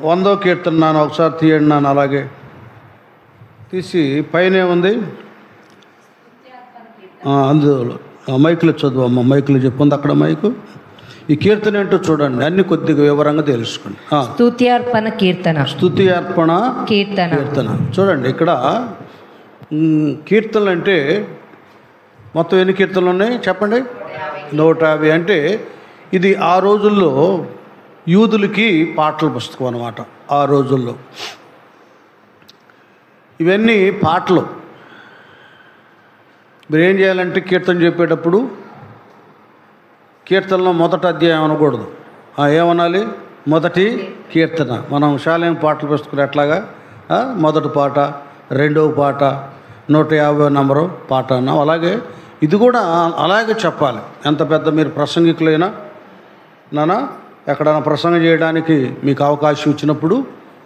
100వ కీర్తన నాన్న ఒకసారి తీయండి నాన్న. అలాగే తీసి పైన ఏముంది అందులో మైకులు చదువు అమ్మ, మైకులు చెప్పుంది అక్కడ మైకు. ఈ కీర్తన ఏంటో చూడండి, అన్ని కొద్దిగా వివరంగా తెలుసుకోండి. స్తుత్యార్పణ కీర్తన. స్తుతి అర్పణ కీర్తన. చూడండి ఇక్కడ కీర్తనలు అంటే మొత్తం ఎన్ని కీర్తనలు ఉన్నాయి చెప్పండి? 150. అంటే ఇది ఆ రోజుల్లో యూదులకి పాటల పుస్తకం అన్నమాట. ఆ రోజుల్లో ఇవన్నీ పాటలు. మీరు ఏం చేయాలంటే కీర్తన చెప్పేటప్పుడు కీర్తనలో మొదటి అధ్యాయం అనకూడదు. ఏమనాలి? మొదటి కీర్తన. మనం శాలేం పాటలు పుస్తకం ఎట్లాగా మొదటి పాట, రెండవ పాట, 150వ నంబరు పాట అన్నాం. అలాగే ఇది కూడా అలాగే చెప్పాలి. ఎంత పెద్ద మీరు ప్రసంగికులైనా నానా ఎక్కడైనా ప్రసంగం చేయడానికి మీకు అవకాశం ఇచ్చినప్పుడు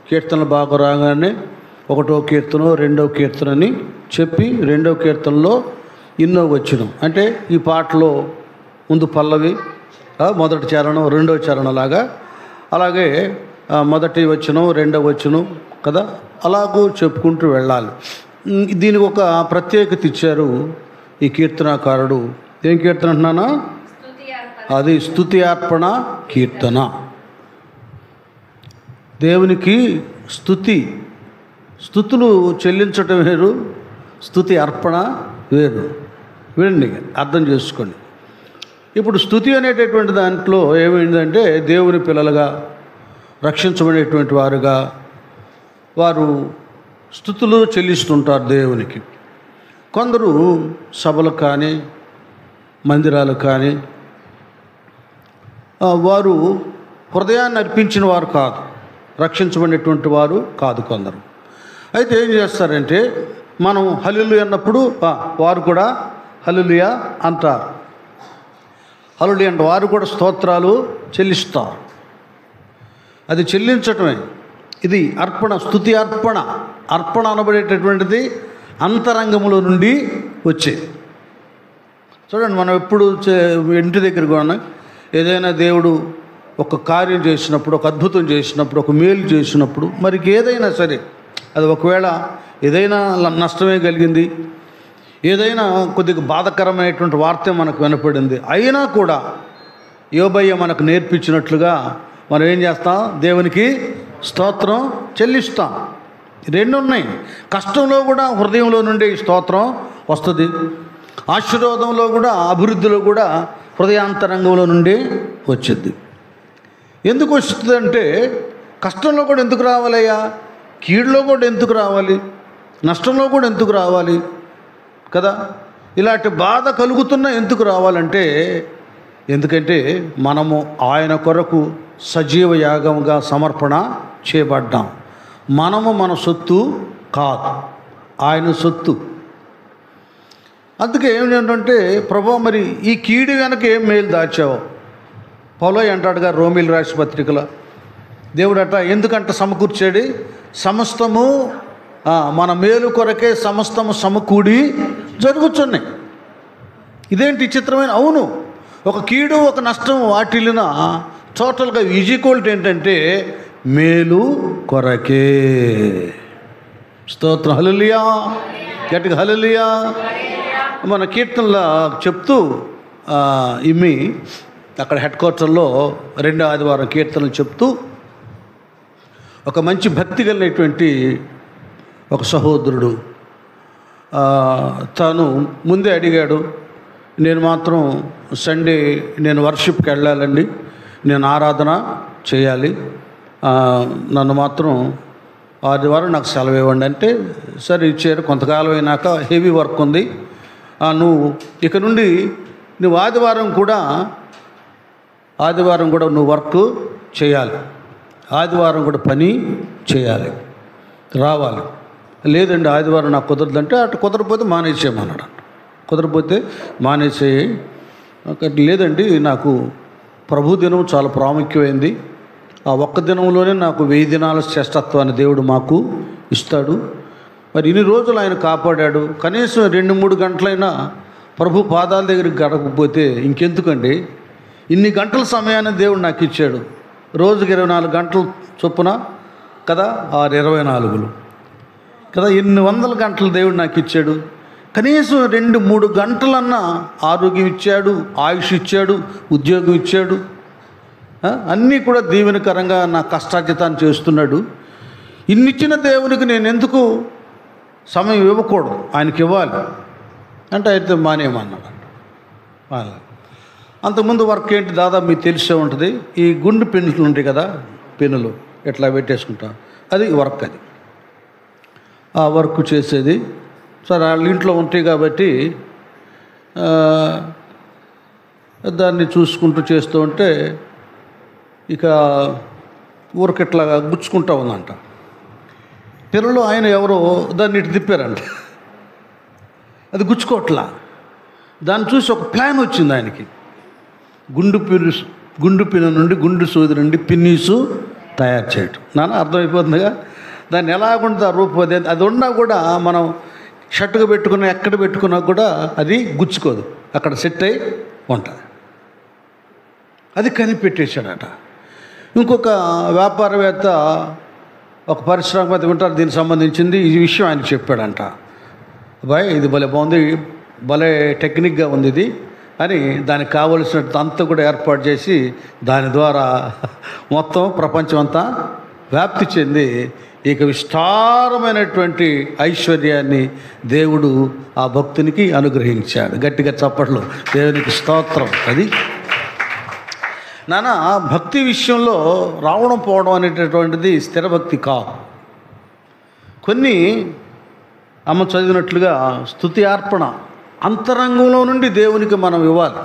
కీర్తనలు బాగా రాగానే 1వ కీర్తన, 2వ కీర్తన అని చెప్పి 2వ కీర్తనలో ఎన్నో వచనం అంటే ఈ పాటలో ముందు పల్లవి, మొదటి చరణం, 2వ చరణం లాగా, అలాగే మొదటి వచనం, 2వ వచనం కదా, అలాగూ చెప్పుకుంటూ వెళ్ళాలి. దీనికి ఒక ప్రత్యేకత ఇచ్చారు ఈ కీర్తనాకారుడు. ఏం కీర్తన అంటున్నానా? అది స్తుతి అర్పణ కీర్తన. దేవునికి స్తుతులు చెల్లించటం వేరు, స్తుతి అర్పణ వేరు. వినండి, అర్థం చేసుకోండి. ఇప్పుడు స్తుతి అనేటటువంటి దాంట్లో ఏమైందంటే దేవుని పిల్లలుగా రక్షించబడేటువంటి వారుగా వారు స్తుతులు చెల్లిస్తుంటారు దేవునికి. కొందరు సభలు కానీ మందిరాలు కానీ వారు హృదయాన్ని అర్పించిన వారు కాదు, రక్షించబడినటువంటి వారు కాదు కొందరు. అయితే ఏం చేస్తారంటే మనం హల్లెలూయా అన్నప్పుడు వారు కూడా హల్లెలూయా అంటారు. హల్లెలూయా అంటే వారు కూడా స్తోత్రాలు చెల్లిస్తారు. అది చెల్లించటమే. ఇది అర్పణ, స్తుతి అర్పణ. అర్పణ అనబడేటటువంటిది అంతరంగంలో నుండి వచ్చే. చూడండి, మనం ఎప్పుడు ఇంటి దగ్గర కూడా ఏదైనా దేవుడు ఒక కార్యం చేసినప్పుడు, ఒక అద్భుతం చేసినప్పుడు, ఒక మేలు చేసినప్పుడు, మరి ఏదైనా సరే అది ఒకవేళ ఏదైనా నష్టమే కలిగింది, ఏదైనా కొద్దిగా బాధకరమైనటువంటి వార్త మనకు వినపడింది, అయినా కూడా యోబయ్య మనకు నేర్పించినట్లుగా మనం ఏం చేస్తాం? దేవునికి స్తోత్రం చెల్లిస్తాం. రెండు ఉన్నాయి. కష్టంలో కూడా హృదయంలో నుండి స్తోత్రం వస్తుంది, ఆశీర్వాదంలో కూడా, అభివృద్ధిలో కూడా హృదయాంతరంగంలో నుండి వచ్చింది. ఎందుకు వస్తుందంటే కష్టంలో కూడా ఎందుకు రావాలయ్యా, కీడులో కూడా ఎందుకు రావాలి, నష్టంలో కూడా ఎందుకు రావాలి కదా, ఇలాంటి బాధ కలుగుతున్నా ఎందుకు రావాలంటే ఎందుకంటే మనము ఆయన కొరకు సజీవ యాగంగా సమర్పణ చేయబడ్డాం. మనము మన సొత్తు కాదు, ఆయన సొత్తు. అందుకే ఏమిటంటే ప్రభువా మరి ఈ కీడు వెనక ఏం మేలు దాచావు? పౌలు అంటాడుగా రోమీలు రాసిన పత్రికలో, దేవుడట ఎందుకంట సమకూర్చాడు? సమస్తము మన మేలు కొరకే సమస్తము సమకూడి జరుగుతున్నాయి. ఇదేంటి చిత్రమైన? అవును, ఒక కీడు ఒక నష్టం వాటిల్లిన టోటల్గా ఈజీక్వల్టీ ఏంటంటే మేలు కొరకే. స్తోత్రం, హల్లెలూయా, గట్టిగా హల్లెలూయా. మన కీర్తనలో చెప్తూ ఇమ్మి అక్కడ హెడ్ క్వార్టర్లో 2వ ఆదివారం కీర్తనలు చెప్తూ ఒక మంచి భక్తి కలిగినటువంటి ఒక సహోదరుడు తాను ముందే అడిగాడు, నేను మాత్రం సండే నేను వర్షిప్కి వెళ్ళాలండి, నేను ఆరాధన చేయాలి, నన్ను మాత్రం ఆదివారం నాకు సెలవు ఇవ్వండి అంటే సరే ఇచ్చారు. కొంతకాలం అయినాక హెవీ వర్క్ ఉంది, నువ్వు ఇక నుండి నువ్వు ఆదివారం కూడా నువ్వు వర్క్ చేయాలి, ఆదివారం కూడా పని చేయాలి, రావాలి. లేదండి ఆదివారం నాకు కుదరదంటే అటు కుదరపోతే మానేసేయమన్నాడు. కుదరపోతే మానేసేయి. లేదండి నాకు ప్రభు దినం చాలా ప్రాముఖ్యమైంది, ఆ ఒక్క దినంలోనే నాకు 1000 దినాల శ్రేష్టత్వాన్ని దేవుడు మాకు ఇస్తాడు. మరి ఇన్ని రోజులు ఆయన కాపాడాడు, కనీసం 2-3 గంటలైనా ప్రభు పాదాల దగ్గరికి గడపకపోతే ఇంకెందుకండి? ఇన్ని గంటల సమయాన్ని దేవుడు నాకు ఇచ్చాడు. రోజుకి 24 గంటలు చొప్పున కదా, 6:24 కదా. ఎన్ని వందల గంటలు దేవుడు నాకు ఇచ్చాడు. కనీసం 2-3 గంటలన్నా ఆరోగ్యం ఇచ్చాడు, ఆయుష్ ఇచ్చాడు, ఉద్యోగం ఇచ్చాడు. అన్నీ కూడా దీవెనకరంగా నా కష్టార్జితాన్ని చేస్తున్నాడు. ఇన్నిచ్చిన దేవునికి నేను ఎందుకు సమయం ఇవ్వకూడదు, ఆయనకి ఇవ్వాలి అంటే అయితే మానేయమన్నాడు. అంతకుముందు వర్క్ ఏంటి దాదాపు మీకు తెలిసే ఉంటుంది. ఈ గుండు పెన్నులు ఉంటాయి కదా, పెన్నులు ఎట్లా పెట్టేసుకుంటాం, అది వర్క్. అది ఆ వర్క్ చేసేది. సరే వాళ్ళ ఇంట్లో ఉంటాయి కాబట్టి దాన్ని చూసుకుంటూ చేస్తూ ఉంటే ఇక ఊరికిట్లా గుచ్చుకుంటా ఉందంట. పిల్లలు ఆయన ఎవరో దాన్ని ఇటు తిప్పారంట, అది గుచ్చుకోవట్లా. దాన్ని చూసి ఒక ప్లాన్ వచ్చింది ఆయనకి. గుండు పిన్ను నుండి, గుండు సూది నుండి పిన్నీసు తయారు చేయటం. నాన్న అర్థమైపోతుందిగా. దాన్ని ఎలాగుంటుంది ఆ రూపం. అది ఉన్నా కూడా మనం షర్టుగా పెట్టుకున్నా, ఎక్కడ పెట్టుకున్నా కూడా అది గుచ్చుకోదు, అక్కడ సెట్ అయి ఉంటుంది. అది కనిపెట్టేశాడట. ఇంకొక వ్యాపారవేత్త, ఒక పరిశ్రమవేత్త ఉంటారు దీనికి సంబంధించింది, ఈ విషయం ఆయన చెప్పాడంట. బాయ్ ఇది భలే బాగుంది, భలే టెక్నిక్గా ఉంది ఇది అని దానికి కావలసినంత అంతా కూడా ఏర్పాటు చేసి దాని ద్వారా మొత్తం ప్రపంచం అంతా వ్యాప్తి చెంది ఇక విస్తారమైనటువంటి ఐశ్వర్యాన్ని దేవుడు ఆ భక్తునికి అనుగ్రహించాడు. గట్టిగా చప్పట్లు, దేవునికి స్తోత్రం. అది నాన్న భక్తి విషయంలో రావడం పోవడం అనేటటువంటిది స్థిర భక్తి కాదు. కొన్ని అమ్మ చదివినట్లుగా స్తుతి అర్పణ అంతరంగంలో నుండి దేవునికి మనం ఇవ్వాలి.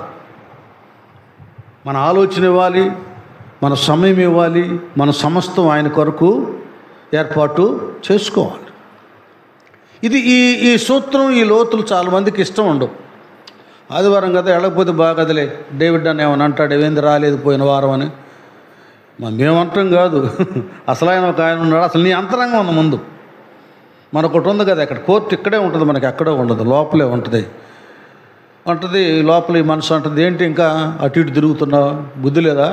మన ఆలోచన ఇవ్వాలి, మన సమయం ఇవ్వాలి, మన సమస్తం ఆయన కొరకు ఏర్పాటు చేసుకోవాలి. ఇది ఈ సూత్రం, ఈ లోతులు చాలామందికి ఇష్టం ఉండవు. ఆదివారం కదా వెళ్ళకపోతే బాగదలే, డేవిడ్ అని ఏమని అంటాడు, ఏమైంది రాలేదు పోయిన వారం అని. మేమంటాం కాదు, అసలు ఆయన ఒక ఆయన ఉన్నాడు. అసలు నీ అంతరంగం ఉంది ముందు. మనకొకటి ఉంది కదా, ఇక్కడ కోర్టు ఇక్కడే ఉంటుంది, మనకి ఎక్కడే ఉండదు, లోపలే ఉంటుంది. లోపల ఈ మనసు అంటుంది, ఏంటి ఇంకా అటు ఇటు తిరుగుతున్నావు, బుద్ధి లేదా,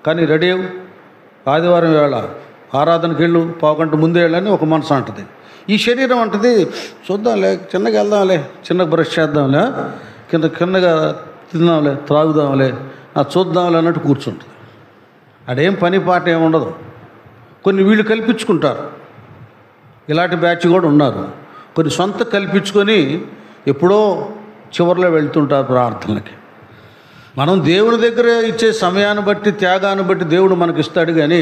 కానీ రెడీ అవ్వు, ఆదివారం వేళ ఆరాధనకి వెళ్ళు, పావుగంట ముందే వెళ్ళని ఒక మనసు అంటుంది. ఈ శరీరం అంటుంది, చూద్దాంలే, చిన్నగా వెళ్దాంలే, చిన్నగా బ్రష్ చేద్దాంలే, కిందగా తిందాంలే, త్రాగుదాంలే, చూద్దాంలే అన్నట్టు కూర్చుంటుంది. అదేం పని పాట ఏమి ఉండదు. కొన్ని వీళ్ళు కల్పించుకుంటారు, ఇలాంటి బ్యాచ్ కూడా ఉన్నారు. కొన్ని సొంత కల్పించుకొని ఎప్పుడో చివరిలో వెళ్తుంటారు ప్రార్థనలకి. మనం దేవుని దగ్గర ఇచ్చే సమయాన్ని బట్టి, త్యాగాన్ని బట్టి దేవుడు మనకి ఇస్తాడు. కానీ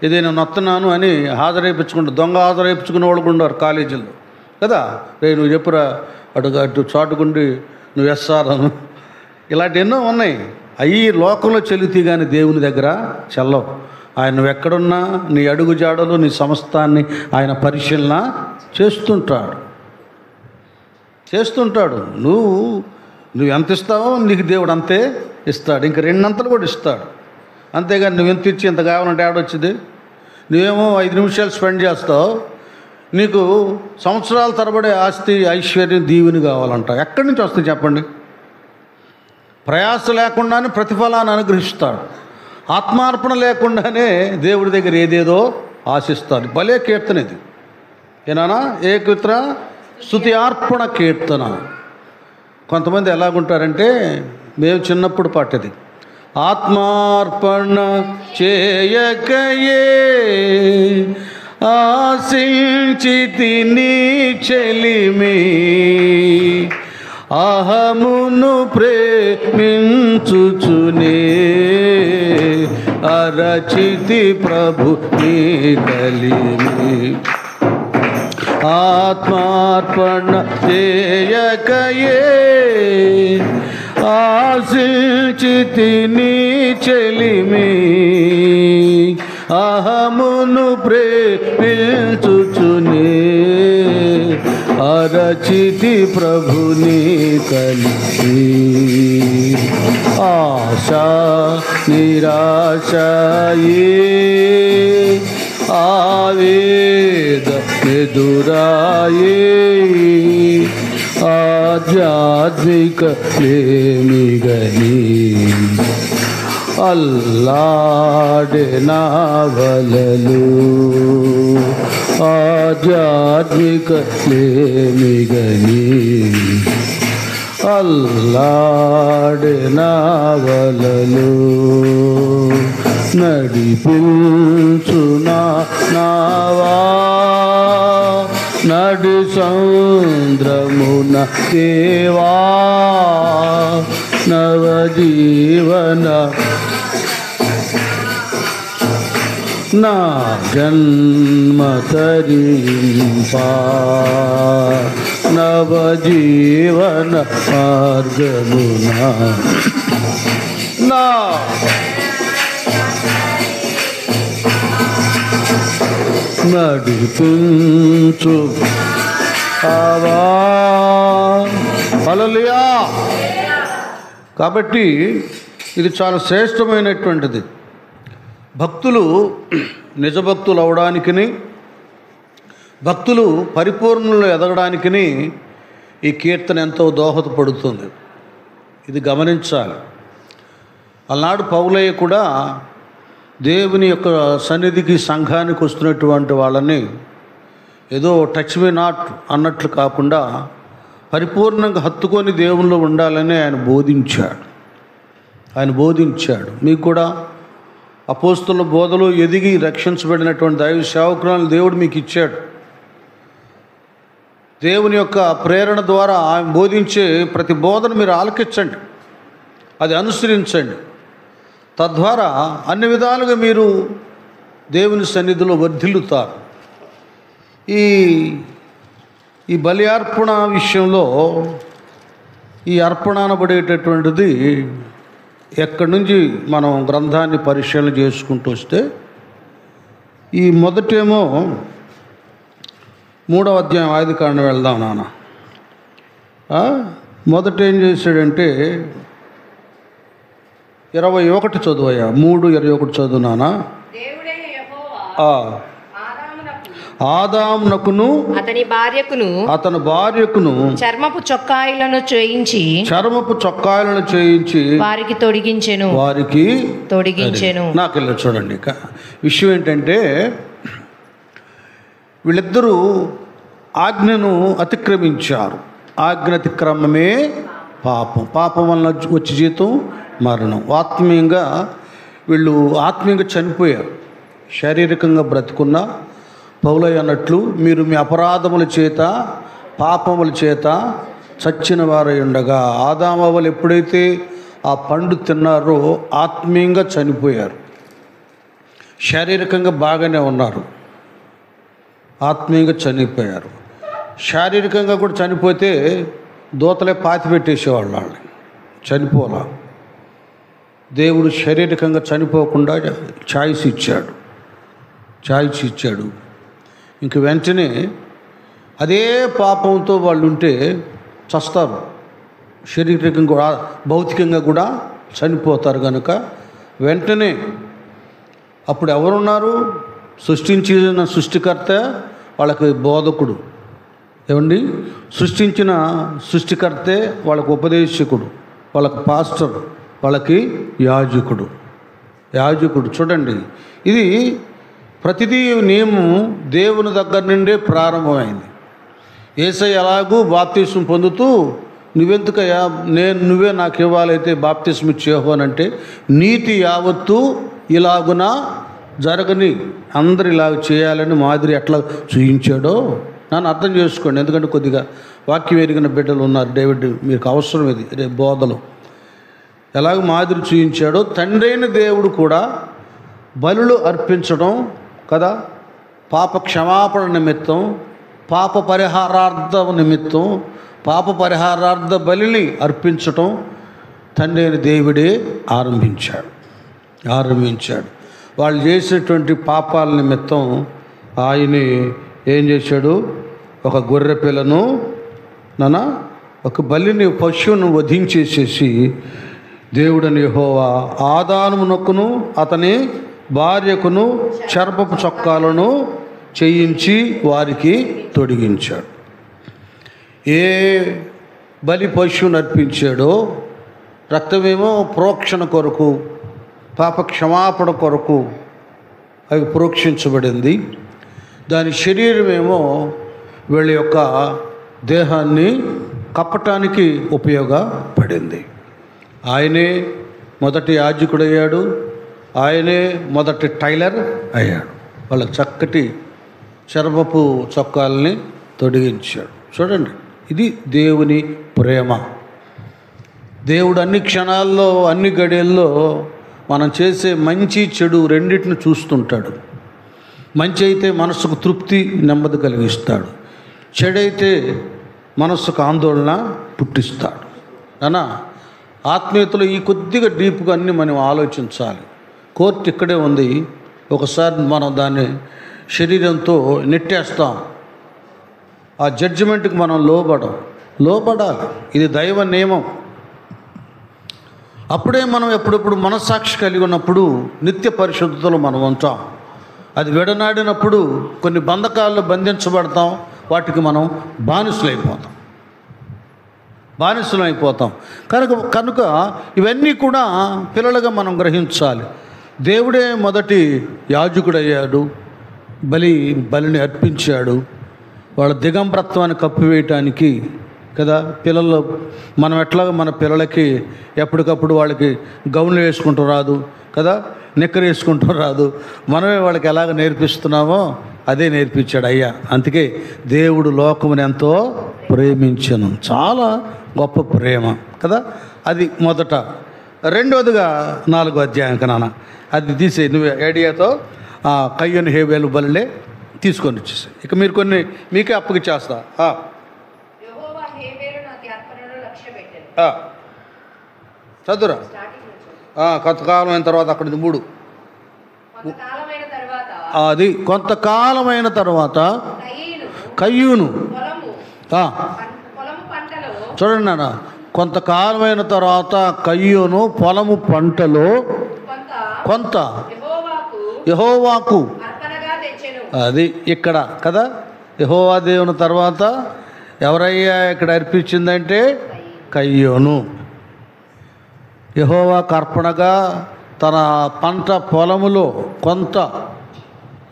ఏదైనా నొత్తనాను అని హాజరైపించుకుంటారు, దొంగ హాజరైపించుకునే వాళ్ళు ఉన్నారు కాలేజీల్లో కదా. నువ్వు చెప్పురా, అటు చాటుకుండి నువ్వు ఎస్సారను, ఇలాంటి ఎన్నో ఉన్నాయి. అవి లోకంలో చెల్లుతీ కానీ దేవుని దగ్గర చెల్లవు. ఆయన నువ్వు ఎక్కడున్నా నీ అడుగు జాడలు, నీ సమస్తాన్ని ఆయన పరిశీలన చేస్తుంటాడు. నువ్వు ఎంత ఇస్తావో నీకు దేవుడు అంతే ఇస్తాడు, ఇంక 2 అంతలు కూడా ఇస్తాడు. అంతేగాని నువ్వు ఎంత ఇచ్చి ఎంత కావాలంటే ఆడొచ్చింది. నువ్వేమో 5 నిమిషాలు స్పెండ్ చేస్తావు, నీకు సంవత్సరాల తరబడి ఆస్తి, ఐశ్వర్యం, దీవెని కావాలంట. ఎక్కడి నుంచి వస్తుంది చెప్పండి? ప్రయాస లేకుండానే ప్రతిఫలాన్ని అనుగ్రహిస్తాడు. ఆత్మార్పణ లేకుండానే దేవుడి దగ్గర ఏదేదో ఆశిస్తాడు. భలే కీర్తన ఇది. ఏనానా ఏ కీర్తన? స్తుతి అర్పణ కీర్తన. కొంతమంది ఎలాగుంటారంటే, మేము చిన్నప్పుడు పాటది, ఆత్మార్పణ చేయకయే ఆశించితి నీ చెలిమి, అహమును ప్రేమించుచునే అరచితి ప్రభు నీ కలిమి. ఆత్మార్పణ చేయకయే ఆశించితి నీ చెలిమి, అహమును ప్రేమించుచునే అరచితి ప్రభుని కలిసి. ఆశా నిరాశయే ఆవేద ఎదురాయే, ఆధ్యాత్మిక ప్రేమిగని అల్లాడే నా వలలు. ఆధ్యాత్మిక లేమిగని అల్లాడిన వలలు నడిపించునా నావా నడి సముద్రమున దేవా నవజీవన నా జన్మ తరింపా నవజీవన మార్గమున నా నడిపించు అవా. హల్లెలూయా. కాబట్టి ఇది చాలా శ్రేష్టమైనటువంటిది. భక్తులు నిజభక్తులు అవడానికిని భక్తులు పరిపూర్ణులు ఎదగడానికిని ఈ కీర్తన ఎంతో దోహదపడుతుంది. ఇది గమనించాలి. అలనాడు పౌలయ్య కూడా దేవుని యొక్క సన్నిధికి సంఘానికి వస్తున్నటువంటి వాళ్ళని ఏదో టచ్ మీ నాట్ అన్నట్లు కాకుండా పరిపూర్ణంగా హత్తుకొని దేవునిలో ఉండాలని ఆయన బోధించాడు. మీకు కూడా అపోస్తుల బోధలో ఎదిగి రక్షించబడినటువంటి దైవ సేవకులను దేవుడు మీకు ఇచ్చాడు. దేవుని యొక్క ప్రేరణ ద్వారా ఆయన బోధించే ప్రతి బోధన మీరు ఆలకించండి, అది అనుసరించండి. తద్వారా అన్ని విధాలుగా మీరు దేవుని సన్నిధిలో వర్ధిల్లుతారు. ఈ బలి అర్పణ విషయంలో ఈ అర్పణ అనబడేటటువంటిది ఎక్కడి నుంచి మనం గ్రంథాన్ని పరిశీలన చేసుకుంటూ వస్తే ఈ మొదటేమో 3వ అధ్యాయం ఆదికాండం వెళ్దాం నాన్న. మొదట ఏం చేశాడంటే 21 చదువయ్యా, 3:21 చదువు నాన్న. ఆదామునకును అతని భార్యకును చర్మపు చొక్కాయలను చేయించి వారికి తొడిగించెను. నాకెళ్ళి చూడండి. విషయం ఏంటంటే వీళ్ళిద్దరూ ఆజ్ఞను అతిక్రమించారు. ఆజ్ఞ అతిక్రమమే పాపం వలన వచ్చే జీతం మరణం. ఆత్మీయంగా చనిపోయారు. శారీరకంగా బ్రతుకున్నా పౌలయ్య అన్నట్లు మీరు మీ అపరాధముల చేత పాపముల చేత చచ్చిన వారై ఉండగా ఆదామవ్వలు ఎప్పుడైతే ఆ పండు తిన్నారో ఆత్మీయంగా చనిపోయారు. శారీరకంగా బాగానే ఉన్నారు, ఆత్మీయంగా చనిపోయారు. శారీరకంగా కూడా చనిపోతే దూతలే పాతి పెట్టేసేవాళ్ళు వాళ్ళని. చనిపోలా. దేవుడు శారీరకంగా చనిపోకుండా ఛాయిస్ ఇచ్చాడు. ఇంక వెంటనే అదే పాపంతో వాళ్ళు ఉంటే చస్తారు. శారీరకంగా కూడా భౌతికంగా కూడా చనిపోతారు. కనుక వెంటనే అప్పుడు ఎవరున్నారు? సృష్టించిన సృష్టికర్త వాళ్ళకి బోధకుడు. ఏమండి? సృష్టించిన సృష్టికర్తే వాళ్ళకు ఉపదేశకుడు, వాళ్ళకి పాస్టర్, వాళ్ళకి యాజకుడు. చూడండి, ఇది ప్రతిదీ నియమం దేవుని దగ్గర నుండే ప్రారంభమైంది. యేసయ్య ఎలాగూ బాప్తిస్మం పొందుతూ నువ్వెందుకయ్యా నువ్వే నాకు ఇవ్వాలైతే బాప్తిస్మం ఇచ్చేహో అంటే నీతి యావత్తు ఇలాగున జరగని అందరు ఇలాగ చేయాలని మాదిరి ఎట్లా చూయించాడో నన్ను అర్థం చేసుకోండి. ఎందుకంటే కొద్దిగా వాక్యం ఎరిగిన బిడ్డలు ఉన్నారు. డేవిడ్ మీకు అవసరం ఇది రేపు బోధలు. ఎలాగ మాదిరి చూయించాడో తండ్రి అయిన దేవుడు కూడా బలులు అర్పించడం కదా, పాప క్షమాపణ నిమిత్తం, పాప పరిహారార్థ బలిని అర్పించటం తండ్రి అయిన దేవుడే ఆరంభించాడు. వాళ్ళు చేసేటువంటి పాపాల నిమిత్తం ఆయనే ఏం చేశాడు? ఒక గొర్రె పిల్లను ఒక బలిని పశువును వధించేసేసి దేవుడని యెహోవా ఆదామునకును అతని భార్యకును చర్మపు చొక్కాలను చేయించి వారికి తొడిగించాడు. ఏ బలి పశువును అర్పించాడో రక్తమేమో ప్రోక్షణ కొరకు, పాప క్షమాపణ కొరకు అవి ప్రోక్షించబడింది. దాని శరీరమేమో వీళ్ళ యొక్క దేహాన్ని కప్పటానికి ఉపయోగపడింది. ఆయనే మొదటి యాజకుడయ్యాడు, ఆయనే మొదటి టైలర్ అయ్యాడు. వాళ్ళ చక్కటి చర్మపు చొక్కాలని తొడిగించాడు. చూడండి, ఇది దేవుని ప్రేమ. దేవుడు అన్ని క్షణాల్లో, అన్ని గడియల్లో మనం చేసే మంచి చెడు రెండింటిని చూస్తుంటాడు. మంచి అయితే మనసుకు తృప్తి, నెమ్మది కలిగిస్తాడు. చెడైతే మనస్సుకు ఆందోళన పుట్టిస్తాడు. అనా ఆత్మీయతలో ఈ కొద్దిగా డీప్గా అన్నీ మనం ఆలోచించాలి. కోర్టు ఇక్కడే ఉంది. ఒకసారి మనం దాన్ని శరీరంతో నెట్టేస్తాం. ఆ జడ్జిమెంట్కి మనం లోబడాలి. ఇది దైవ నియమం. అప్పుడే మనం ఎప్పుడప్పుడు మనస్సాక్షి కలిగి ఉన్నప్పుడు నిత్య పరిశుద్ధతలో మనం ఉంటాం. అది విడనాడినప్పుడు కొన్ని బంధకాల్లో బంధించబడతాం. వాటికి మనం బానిసలైపోతాం. కనుక ఇవన్నీ కూడా పిల్లలుగా మనం గ్రహించాలి. దేవుడే మొదటి యాజకుడయ్యాడు, బలిని అర్పించాడు. వాళ్ళ దిగంబరత్వాన్ని కప్పివేయటానికి కదా. పిల్లలు మనం ఎట్లాగో మన పిల్లలకి ఎప్పటికప్పుడు వాళ్ళకి గౌన్లు వేసుకుంటూ రాదు కదా, నిక్కరు వేసుకుంటూ రాదు. మనమే వాళ్ళకి ఎలాగ నేర్పిస్తున్నామో అదే నేర్పించాడు అయ్యా. అందుకే దేవుడు లోకముని ఎంతో ప్రేమించను. చాలా గొప్ప ప్రేమ కదా. అది మొదట. రెండవదిగా 4వ అధ్యాయం నాన్న అది తీసే నువ్వు ఐడియాతో కయ్యను హేబేలు బలిలే తీసుకొని వచ్చేసాయి. ఇక మీరు కొన్ని మీకే అప్పగిచ్చేస్తా. చదువురా. కొంతకాలం అయిన తర్వాత అక్కడ 3 అది కొంతకాలమైన తర్వాత కయ్యూను చూడండి నాన్న, కొంతకాలమైన తర్వాత కయ్యూను పొలము పంటలో కొంత యెహోవాకు అది ఇక్కడ కదా. యెహోవా దేవుని తర్వాత ఎవరయ్యా ఇక్కడ అర్పించిందంటే కయ్యూను. యెహోవాకు అర్పణగా తన పంట పొలములో కొంత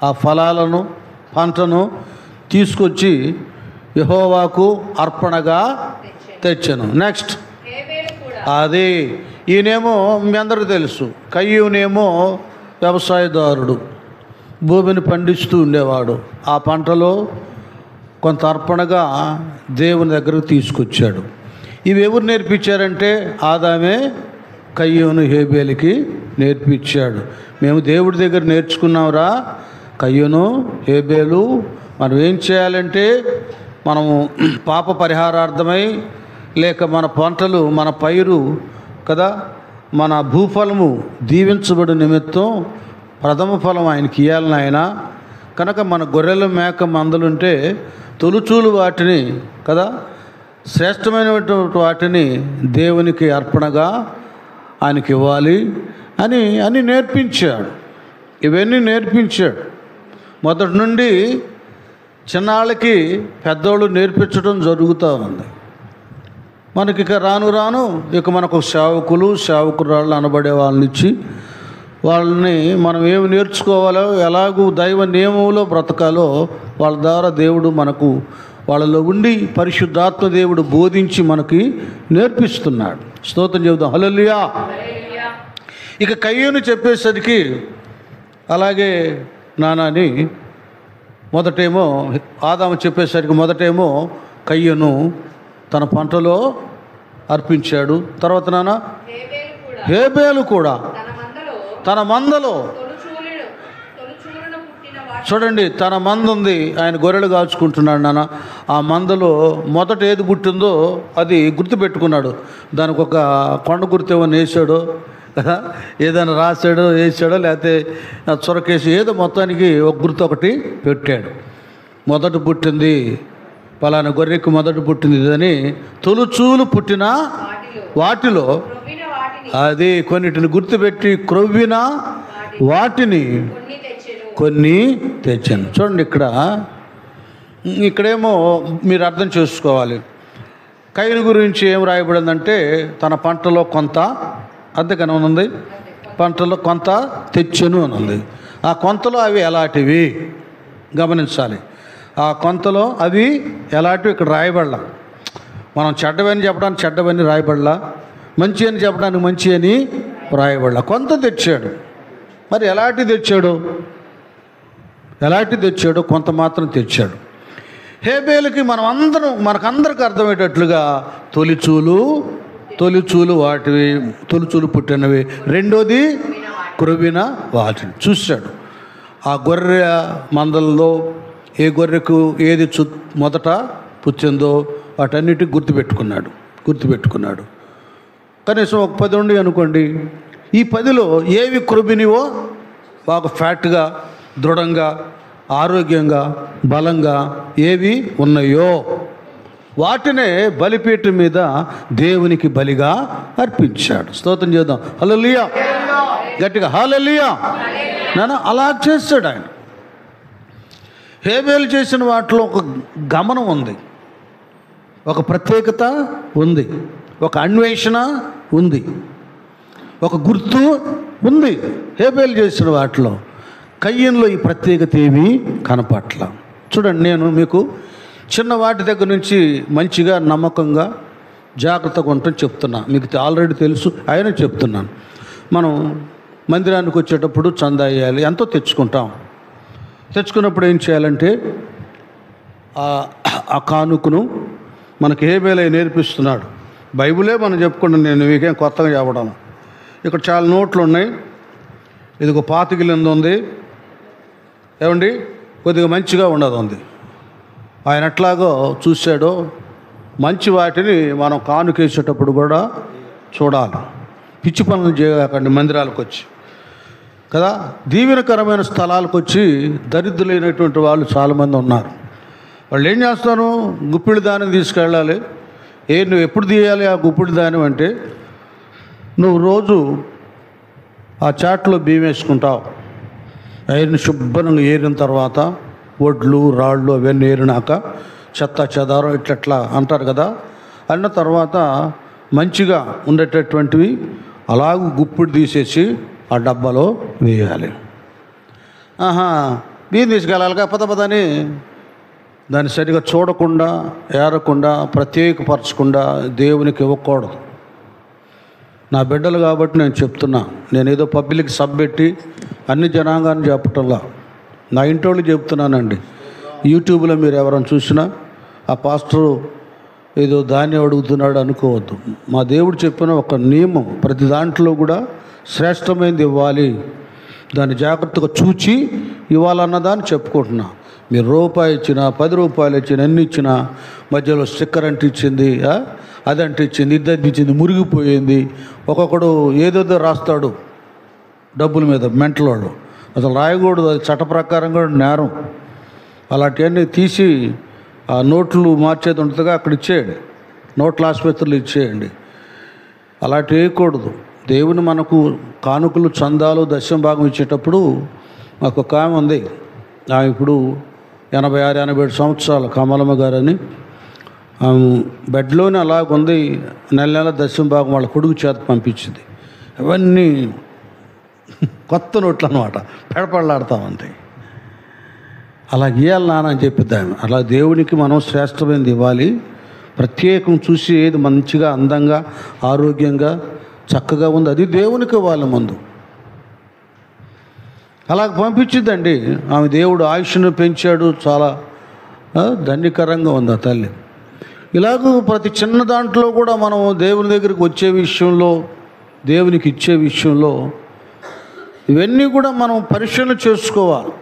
ఆ ఫలాలను పంటను తీసుకొచ్చి యెహోవాకు అర్పణగా తెచ్చాను. నెక్స్ట్ అది ఈయనేమో మీ అందరికీ తెలుసు, కయ్యూనేమో వ్యవసాయదారుడు, భూమిని పండిస్తూ ఉండేవాడు. ఆ పంటలో కొంత అర్పణగా దేవుని దగ్గరకు తీసుకొచ్చాడు. ఇవి ఎవరు నేర్పించారంటే ఆదామే కయ్యూను హేబేలుకి నేర్పించాడు. మేము దేవుడి దగ్గర నేర్చుకున్నాంరా కయ్యూను హేబేలు. మనం ఏం చేయాలంటే మనము పాప పరిహారార్థమై లేక మన పంటలు మన పైరు కదా మన భూఫలము దీవించబడి నిమిత్తం ప్రథమ ఫలం ఆయనకి ఇవ్వాలని ఆయన కనుక మన గొర్రెల మేక మందలుంటే తొలుచూలు వాటిని కదా శ్రేష్టమైనటువంటి వాటిని దేవునికి అర్పణగా ఆయనకి ఇవ్వాలి అని నేర్పించాడు. ఇవన్నీ నేర్పించాడు. మొదటి నుండి చిన్నాళ్ళకి పెద్దోళ్ళు నేర్పించడం జరుగుతూ ఉంది. మనకి ఇక రాను ఇక మనకు సేవకురాళ్ళు అనబడే వాళ్ళని ఇచ్చి వాళ్ళని మనం ఏమి నేర్చుకోవాలో ఎలాగూ దైవ నియమంలో బ్రతకాలో వాళ్ళ ద్వారా దేవుడు మనకు వాళ్ళలో ఉండి పరిశుద్ధాత్మ దేవుడు బోధించి మనకి నేర్పిస్తున్నాడు. స్తోత్రం చెబుదాం. హల్లెలూయా. ఇక కయ్యూను చెప్పేసరికి అలాగే నానాని మొదటేమో ఆదాము చెప్పేసరికి మొదటేమో కయ్యూను తన పంటలో అర్పించాడు. తర్వాత నాన్న హేబేలు కూడా తన మందలో చూడండి, తన మంద ఉంది, ఆయన గొర్రెలు కాచుకుంటున్నాడు నాన్న. ఆ మందలో మొదట ఏది పుట్టిందో అది గుర్తుపెట్టుకున్నాడు. దానికి ఒక కొండ గుర్తు ఏమన్నా వేసాడో కదా, ఏదైనా రాసాడో వేసాడో లేకపోతే చొరకేసి ఏదో మొత్తానికి ఒక గుర్తు ఒకటి పెట్టాడు. మొదట పుట్టింది పలానా గొర్రెకి మొదట పుట్టింది అని తొలుచూలు పుట్టిన వాటిలో అది కొన్నిటిని గుర్తుపెట్టి క్రొవ్విన వాటిని కొన్ని తెచ్చాను. చూడండి, ఇక్కడేమో మీరు అర్థం చేసుకోవాలి. కయ్యూను గురించి ఏం రాయబడిందంటే తన పంటలో కొంత అంతేగాని ఉంది, పంటలో కొంత తెచ్చెను అని ఉంది. ఆ కొంతలో అవి ఎలాంటివి గమనించాలి. ఆ కొంతలో అవి ఎలాంటివి ఇక్కడ రాయబడలా. మనం చెడ్డవని చెప్పడానికి చెడ్డవని రాయబడలా, మంచి అని చెప్పడానికి మంచి అని రాయబడలా. కొంత తెచ్చాడు. మరి ఎలాంటి తెచ్చాడో కొంత మాత్రం తెచ్చాడు. హేబేలుకి మనకందరికి అర్థమయ్యేటట్లుగా తొలిచూలు వాటివి, తొలిచూలు పుట్టినవి, రెండోది క్రొవ్విన వాటిని చూశాడు. ఆ గొర్రె మందల్లో ఏ గొర్రెకు ఏది మొదట పుచ్చిందో వాటన్నిటికి గుర్తుపెట్టుకున్నాడు. కనీసం ఒక 10 ఉండి అనుకోండి. ఈ 10లో ఏవి క్రొవ్వినివో, బాగా ఫ్యాట్గా, దృఢంగా, ఆరోగ్యంగా, బలంగా ఏవి ఉన్నాయో వాటినే బలిపీఠం మీద దేవునికి బలిగా అర్పించాడు. స్తోత్రం చేద్దాం. హల్లెలూయా, గట్టిగా హల్లెలూయా. నాన్న అలా చేస్తాడు ఆయన. హేబేలు చేసిన వాటిలో ఒక గమనం ఉంది, ఒక ప్రత్యేకత ఉంది, ఒక అన్వేషణ ఉంది, ఒక గుర్తు ఉంది. హేబేలు చేసిన వాటిలో, కయ్యన్లో ఈ ప్రత్యేకత ఏమీ కనపట్ల. చూడండి, నేను మీకు చిన్న వాటి దగ్గర నుంచి మంచిగా నమ్మకంగా జాగ్రత్తగా ఉంటాం చెప్తున్నా. మీకు ఆల్రెడీ తెలుసు, అయినా చెప్తున్నాను. మనం మందిరానికి వచ్చేటప్పుడు చందా వేయాలి, ఎంతో తెచ్చుకున్నప్పుడు ఏం చేయాలంటే ఆ కానుకను మనకి హేబేలు నేర్పిస్తున్నాడు. బైబిలే మనం చెప్పుకుంటాం, నేను మీకేం కొత్తగా చెప్పడం. ఇక్కడ చాలా నోట్లు ఉన్నాయి. ఇది ఒక పాతికిలింది ఉంది, ఏమండి, కొద్దిగా మంచిగా ఉండదు ఉంది. ఆయన ఎట్లాగో చూశాడో మంచి వాటిని మనం కానుకేసేటప్పుడు కూడా చూడాలి. పిచ్చి పనులు చేయకండి మందిరాలకు వచ్చి కదా. దీవెనకరమైన స్థలాలకు వచ్చి దరిద్రులైనటువంటి వాళ్ళు చాలామంది ఉన్నారు. వాళ్ళు ఏం చేస్తారు, గుప్పిడి దానం తీసుకెళ్ళాలి. నువ్వు ఎప్పుడు తీయాలి ఆ గుప్పిడి దానం అంటే, నువ్వు రోజు ఆ చాట్లో బియ్యం వేసుకుంటావు. ఐరన్ శుభ్రంగా ఏరిన తర్వాత వడ్లు రాళ్ళు అవన్నీ ఏరినాక చెత్త చెదారం ఇట్లా అంటారు కదా, అన్న తర్వాత మంచిగా ఉండేటటువంటివి అలాగూ గుప్పిడి తీసేసి ఆ డబ్బాలో వేయాలి. బియ్యం తీసుకెళ్ళాలి పదని దాన్ని సరిగా చూడకుండా, ఏరకుండా, ప్రత్యేకపరచకుండా దేవునికి ఇవ్వకూడదు. నా బిడ్డలు కాబట్టి నేను చెప్తున్నా. నేనేదో పబ్లిక్ సబ్ పెట్టి అన్ని జనాంగాన్ని చెప్పటంలా, నా ఇంటోళ్ళు చెప్తున్నానండి. యూట్యూబ్లో మీరు ఎవరైనా చూసినా ఆ పాస్టరు ఏదో ధాన్యం అడుగుతున్నాడు అనుకోవద్దు. మా దేవుడు చెప్పిన ఒక నియమం, ప్రతి దాంట్లో కూడా శ్రేష్టమైనది ఇవ్వాలి, దాన్ని జాగ్రత్తగా చూచి ఇవ్వాలన్నదాన్ని చెప్పుకుంటున్నా. మీరు రూపాయి ఇచ్చినా, 10 రూపాయలు ఇచ్చినా, ఎన్ని ఇచ్చినా మధ్యలో స్టిక్కర్ అంటించింది, అది అంటించింది, ఇది అంటించింది, మురిగిపోయింది, ఒక్కొక్కడు ఏదేదో రాస్తాడు డబ్బుల మీద, మెంటలోడు. అసలు రాయకూడదు, అది చట్ట ప్రకారం కూడా నేరం. అలాంటివన్నీ తీసి ఆ నోట్లు మార్చేది ఉంటుందిగా అక్కడ ఇచ్చేయండి, నోట్ల ఆసుపత్రులు ఇచ్చేయండి. అలాంటి వేయకూడదు. దేవుని మనకు కానుకలు, చందాలు, దశమ భాగం ఇచ్చేటప్పుడు మాకు ఒక ఆమె ఉంది, ఆమె ఇప్పుడు 86-87 సంవత్సరాలు, కమలమ్మ గారని. ఆమె బెడ్లోనే అలాగుంది. నెల దశమ భాగం వాళ్ళ కొడుకు చేత పంపించింది. అవన్నీ కొత్త నోట్లు అన్నమాట, పెడపడలాడుతూ ఉంటాయి. అలా ఇవ్వాలి నాన్న అని చెప్పిద్దాము. అలా దేవునికి మనం శ్రేష్టమైనది ఇవ్వాలి. ప్రత్యేకం చూసి ఏది మంచిగా, అందంగా, ఆరోగ్యంగా, చక్కగా ఉంది అది దేవునికి ఇవ్వాలి ముందు. అలా పంపించిద్దండి ఆమె. దేవుడు ఆయుష్ను పెంచాడు, చాలా ధన్యకరంగా ఉంది ఆ తల్లి. ఇలాగూ ప్రతి చిన్న దాంట్లో కూడా మనం దేవుని దగ్గరికి వచ్చే విషయంలో, దేవునికి ఇచ్చే విషయంలో ఇవన్నీ కూడా మనం పరిశీలన చేసుకోవాలి,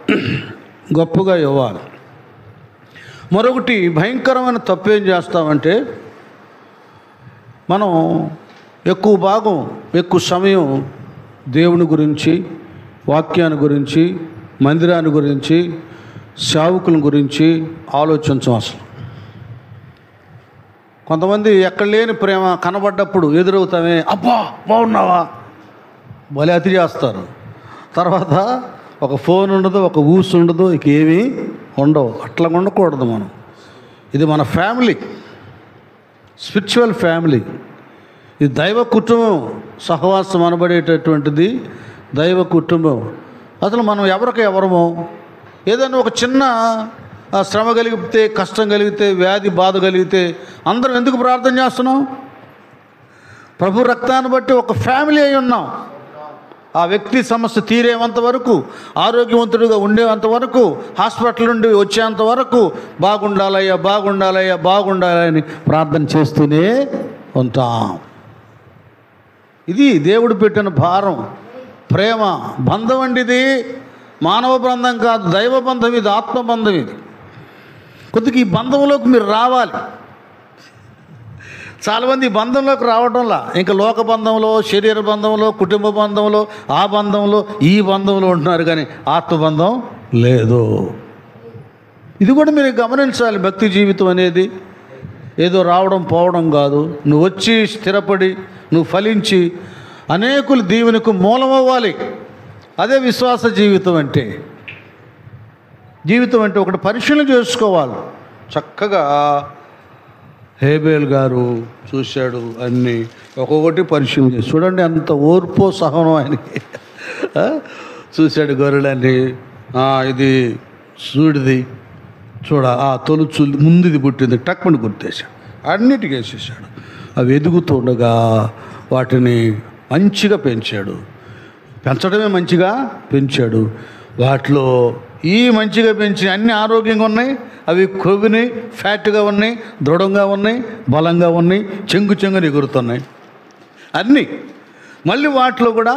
గొప్పగా ఇవ్వాలి. మరొకటి భయంకరమైన తప్పు ఏం చేస్తామంటే, మనం ఎక్కువ భాగం, ఎక్కువ సమయం దేవుని గురించి, వాక్యాన్ని గురించి, మందిరాన్ని గురించి, సేవకుల గురించి ఆలోచించం. అసలు కొంతమంది ఎక్కడ లేని ప్రేమ కనబడ్డప్పుడు ఎదురవుతామే, అబ్బా బాగున్నావా, భలే అతి చేస్తారు. తర్వాత ఒక ఫోన్ ఉండదు, ఒక ఊసు ఉండదు, ఇక ఏమీ ఉండవు. అట్లా ఉండకూడదు మనం. ఇది మన ఫ్యామిలీ, స్పిరిచువల్ ఫ్యామిలీ. ఇది దైవ కుటుంబం, సహవాసం అనబడేటటువంటిది దైవ కుటుంబం. అసలు మనం ఎవరికి ఎవరమో ఏదైనా ఒక చిన్న శ్రమ కలిగితే, కష్టం కలిగితే, వ్యాధి బాధ కలిగితే అందరం ఎందుకు ప్రార్థన చేస్తున్నాం? ప్రభు రక్తాన్ని బట్టి ఒక ఫ్యామిలీ అయి ఉన్నాం. ఆ వ్యక్తి సమస్య తీరేంత వరకు, ఆరోగ్యవంతుడిగా ఉండేంత వరకు, హాస్పిటల్ నుండి వచ్చేంత వరకు బాగుండాలయ్యా, బాగుండాలయ్యా, బాగుండాలని ప్రార్థన చేస్తూనే ఉంటాం. ఇది దేవుడు పెట్టిన భారం, ప్రేమ బంధం అండి. ఇది మానవ బంధం కాదు, దైవ బంధం, ఇది ఆత్మబంధం. ఇది కొద్దిగా ఈ బంధంలోకి మీరు రావాలి. చాలామంది ఈ బంధంలోకి రావడంలా ఇంకా లోక బంధంలో, శరీర బంధంలో, కుటుంబ బంధంలో, ఆ బంధంలో, ఈ బంధంలో ఉంటున్నారు, కానీ ఆత్మబంధం లేదు. ఇది కూడా మీరు గమనించాలి. భక్తి జీవితం అనేది ఏదో రావడం పోవడం కాదు. నువ్వు వచ్చి స్థిరపడి, నువ్వు ఫలించి అనేకులు దీవెనకు మూలమవ్వాలి. అదే విశ్వాస జీవితం అంటే. జీవితం అంటే ఒకటి పరిశీలన చేసుకోవాలి. చక్కగా హేబేల్ గారు చూశాడు, అన్నీ ఒక్కొక్కటి పరిశీలన చేసి, చూడండి ఎంత ఓర్పో సహనం ఆయనకి. చూశాడు గొర్రెలన్నీ, ఇది సూడిది చూడ, తొలుచు ముందుది పుట్టింది టక్మని గుర్తేశాడు, అన్నిటికీ వేసేసాడు. అవి ఎదుగుతుండగా వాటిని మంచిగా పెంచాడు. పెంచడమే మంచిగా పెంచాడు. వాటిలో ఈ మంచిగా పెంచి అన్నీ ఆరోగ్యంగా ఉన్నాయి, అవి కొవ్వుని ఫ్యాట్గా ఉన్నాయి, దృఢంగా ఉన్నాయి, బలంగా ఉన్నాయి, చెంగుని ఎగురుతున్నాయి అన్నీ. మళ్ళీ వాటిలో కూడా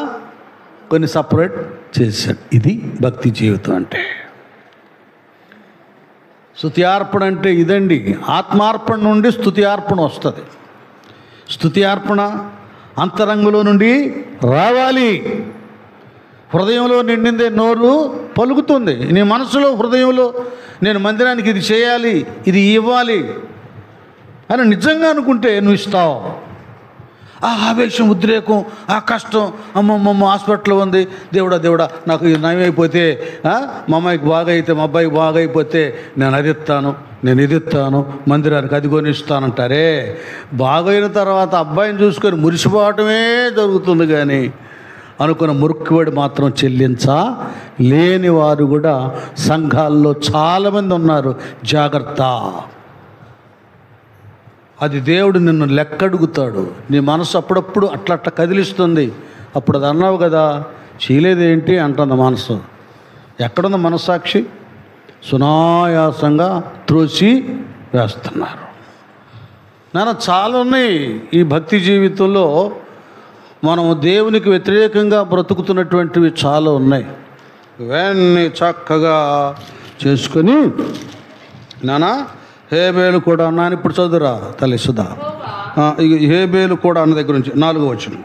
కొన్ని సపరేట్ చేశాడు. ఇది భక్తి జీవితం అంటే. స్తుతి అర్పణ అంటే ఇదండి. ఆత్మార్పణ నుండి స్తుతి అర్పణ వస్తుంది. స్తుతి అర్పణ అంతరంగంలో నుండి రావాలి. హృదయంలో నిండిందే నోరు పలుకుతుంది. నీ మనసులో, హృదయంలో నేను మందిరానికి ఇది చేయాలి, ఇది ఇవ్వాలి అని నిజంగా అనుకుంటే నువ్వు ఇస్తావు. ఆ ఆవేశం, ఉద్రేకం, ఆ కష్టం, అమ్మమ్మ హాస్పిటల్లో ఉంది, దేవుడా నాకు ఇది నయమైపోతే, మా అమ్మాయికి బాగా అయితే, మా అబ్బాయికి బాగా అయిపోతే నేను అది ఇస్తాను, నేను ఇది ఇస్తాను, మందిరానికి అది కొనిస్తానంటారే. బాగైన తర్వాత అబ్బాయిని చూసుకొని మురిసిపోవటమే జరుగుతుంది, కానీ అనుకున్న మురుక్కుబడి మాత్రం లేని వారు కూడా సంఘాల్లో చాలామంది ఉన్నారు. జాగ్రత్త. అది దేవుడు నిన్ను లెక్కడుగుతాడు. నీ మనసు అప్పుడప్పుడు అట్లా కదిలిస్తుంది. అప్పుడు అది అన్నావు కదా, చేయలేదేంటి అంటుంది మనసు. ఎక్కడుంది మనస్సాక్షి? సునాయాసంగా త్రోసి వేస్తున్నారు. నాన్న చాలా ఉన్నాయి ఈ భక్తి జీవితంలో. మనం దేవునికి వ్యతిరేకంగా బ్రతుకుతున్నటువంటివి చాలా ఉన్నాయి. ఇవన్నీ చక్కగా చేసుకొని నాన్న హేబేలు కూడా అన్నాను. ఇప్పుడు చదువురా తల్లి సుధా. హేబేలు కూడా అన్న దగ్గర నుంచి 4వ వచనం.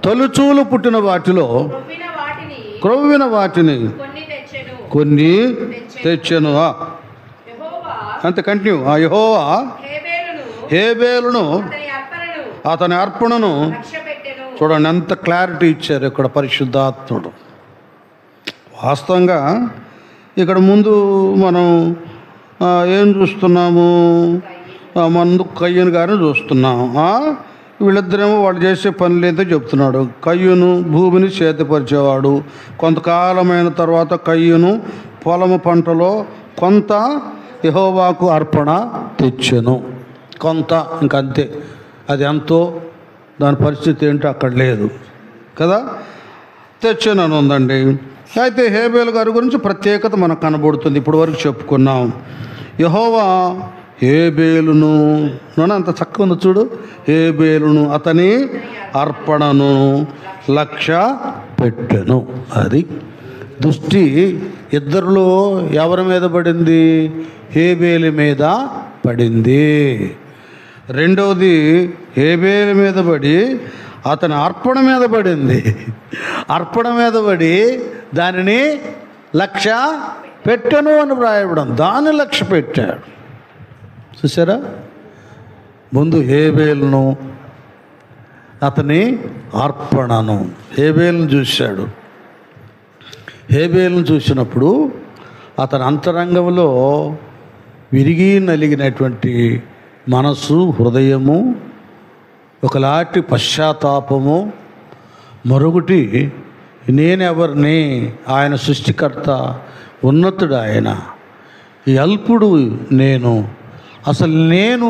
తొలుచూలు పుట్టిన వాటిలో క్రొవ్విన వాటిని కొన్ని తెచ్చెను. అంతే, కంటిన్యూ. యెహోవా హేబేలును అతని అర్పణను, చూడండి ఎంత క్లారిటీ ఇచ్చారు ఇక్కడ పరిశుద్ధాత్ముడు. వాస్తవంగా ఇక్కడ ముందు మనం ఏం చూస్తున్నాము? ముందు కయ్యూను గారిని చూస్తున్నాం. వీళ్ళిద్దరేమో వాళ్ళు చేసే పనులు ఏదో చెప్తున్నాడు. కయ్యూను భూమిని చేతపరిచేవాడు. కొంతకాలమైన తర్వాత కయ్యూను పొలము పంటలో కొంత యెహోవాకు అర్పణ తెచ్చెను. కొంత, ఇంకంతే. అది ఎంతో, దాని పరిస్థితి ఏంటో అక్కడ లేదు కదా. తెచ్చానని ఉందండి. అయితే హేబేలు గారి గురించి ప్రత్యేకత మనకు కనబడుతుంది. ఇప్పుడు వరకు చెప్పుకున్నాం. యెహోవా హేబేలును, అంత చక్కగా ఉంది చూడు. హేబేలును అతని అర్పణను లక్ష్య పెట్టెను. అది దృష్టి ఇద్దరిలో ఎవరి మీద పడింది? హేబేలు మీద పడింది. రెండవది హేబేలు మీద పడి అతని అర్పణ మీద పడింది. అర్పణ మీద పడి దానిని లక్ష్య పెట్టెను అని వ్రాయబడం. దాన్ని లక్ష్య పెట్టాడు. చూసారా? ముందు హేబేలును అతని అర్పణను. హేబేలును చూశాడు. హేబేలును చూసినప్పుడు అతని అంతరంగంలో విరిగి నలిగినటువంటి మనసు, హృదయము, ఒకలాంటి పశ్చాత్తాపము, మరొకటి నేనెవరిని? ఆయన సృష్టికర్త, ఉన్నతుడు ఆయన, ఈ అల్పుడు నేను. అసలు నేను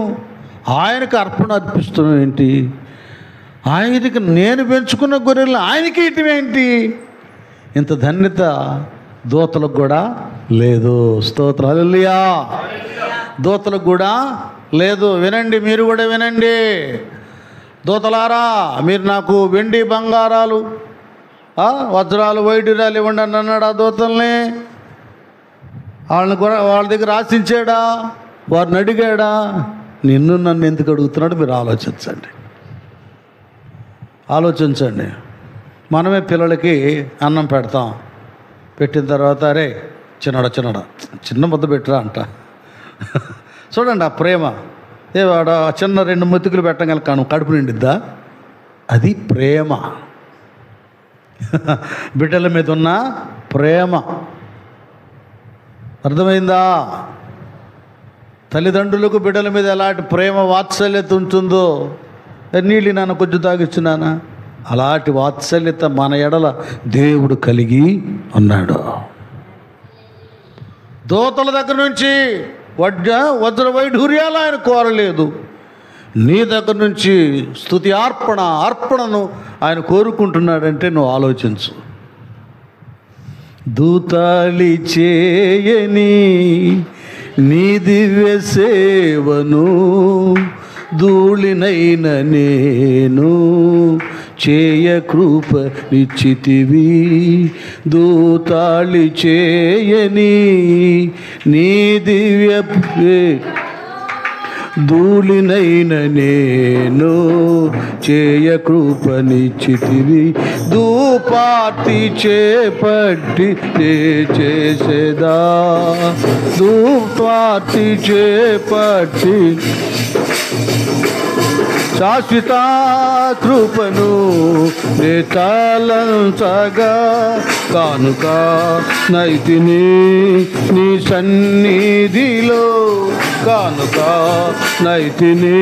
ఆయనకు అర్పణ అర్పిస్తున్నాను ఏంటి? ఆయనకి నేను పెంచుకున్న గొర్రెలు ఆయనకి ఇటువేంటి? ఇంత ధన్యత దూతలకు కూడా లేదు. స్తోత్రం, హల్లెలూయా. దూతలకు కూడా లేదు. వినండి, మీరు కూడా వినండి. దూతలారా, మీరు నాకు వెండి బంగారాలు వజ్రాలు వైడూర్యాలు ఇవ్వండి అని అన్నాడు ఆ దూతల్ని. వాళ్ళ దగ్గర ఆశించాడా? వారిని అడిగాడా? నిన్ను నన్ను ఎందుకు అడుగుతున్నాడు? మీరు ఆలోచించండి. మనమే పిల్లలకి అన్నం పెడతాం. పెట్టిన తర్వాత అరే చిన్న ముద్ద పెట్టరా అంట. చూడండి ఆ ప్రేమ. వాడు చిన్న 2 మెతుకులు పెట్టగల కడుపు నిండిద్దా? అది ప్రేమ. బిడ్డల మీద ఉన్న ప్రేమ అర్థమైందా? తల్లిదండ్రులకు బిడ్డల మీద ఎలాంటి ప్రేమ వాత్సల్యత ఉంటుందో, నీళ్ళు నాన్న కొంచెం తాగిచ్చున్నానా, అలాంటి వాత్సల్యత మన ఎడల దేవుడు కలిగి ఉన్నాడు. దూతల దగ్గర నుంచి వజ్ర వైఢూర్యాలు ఆయన కోరలేదు. నీ దగ్గర నుంచి స్తుతి అర్పణను ఆయన కోరుకుంటున్నాడంటే నువ్వు ఆలోచించు. దూతాళి చేయని నీ దివ్య సేవను ధూళినైన నేను చేయ కృప నిశ్చితివి. దూతాళి చేయని నీ దివ్య ధూళినైన నేను చేయ కృప నిశ్చితివి. ధూపార్తి చేపట్టి చేసేదా, ధూపార్తి చేపట్టి శాశ్వత కృపను తలంచగా కానుక నైతిని నీ సన్నిధిలో, కానుక నైతిని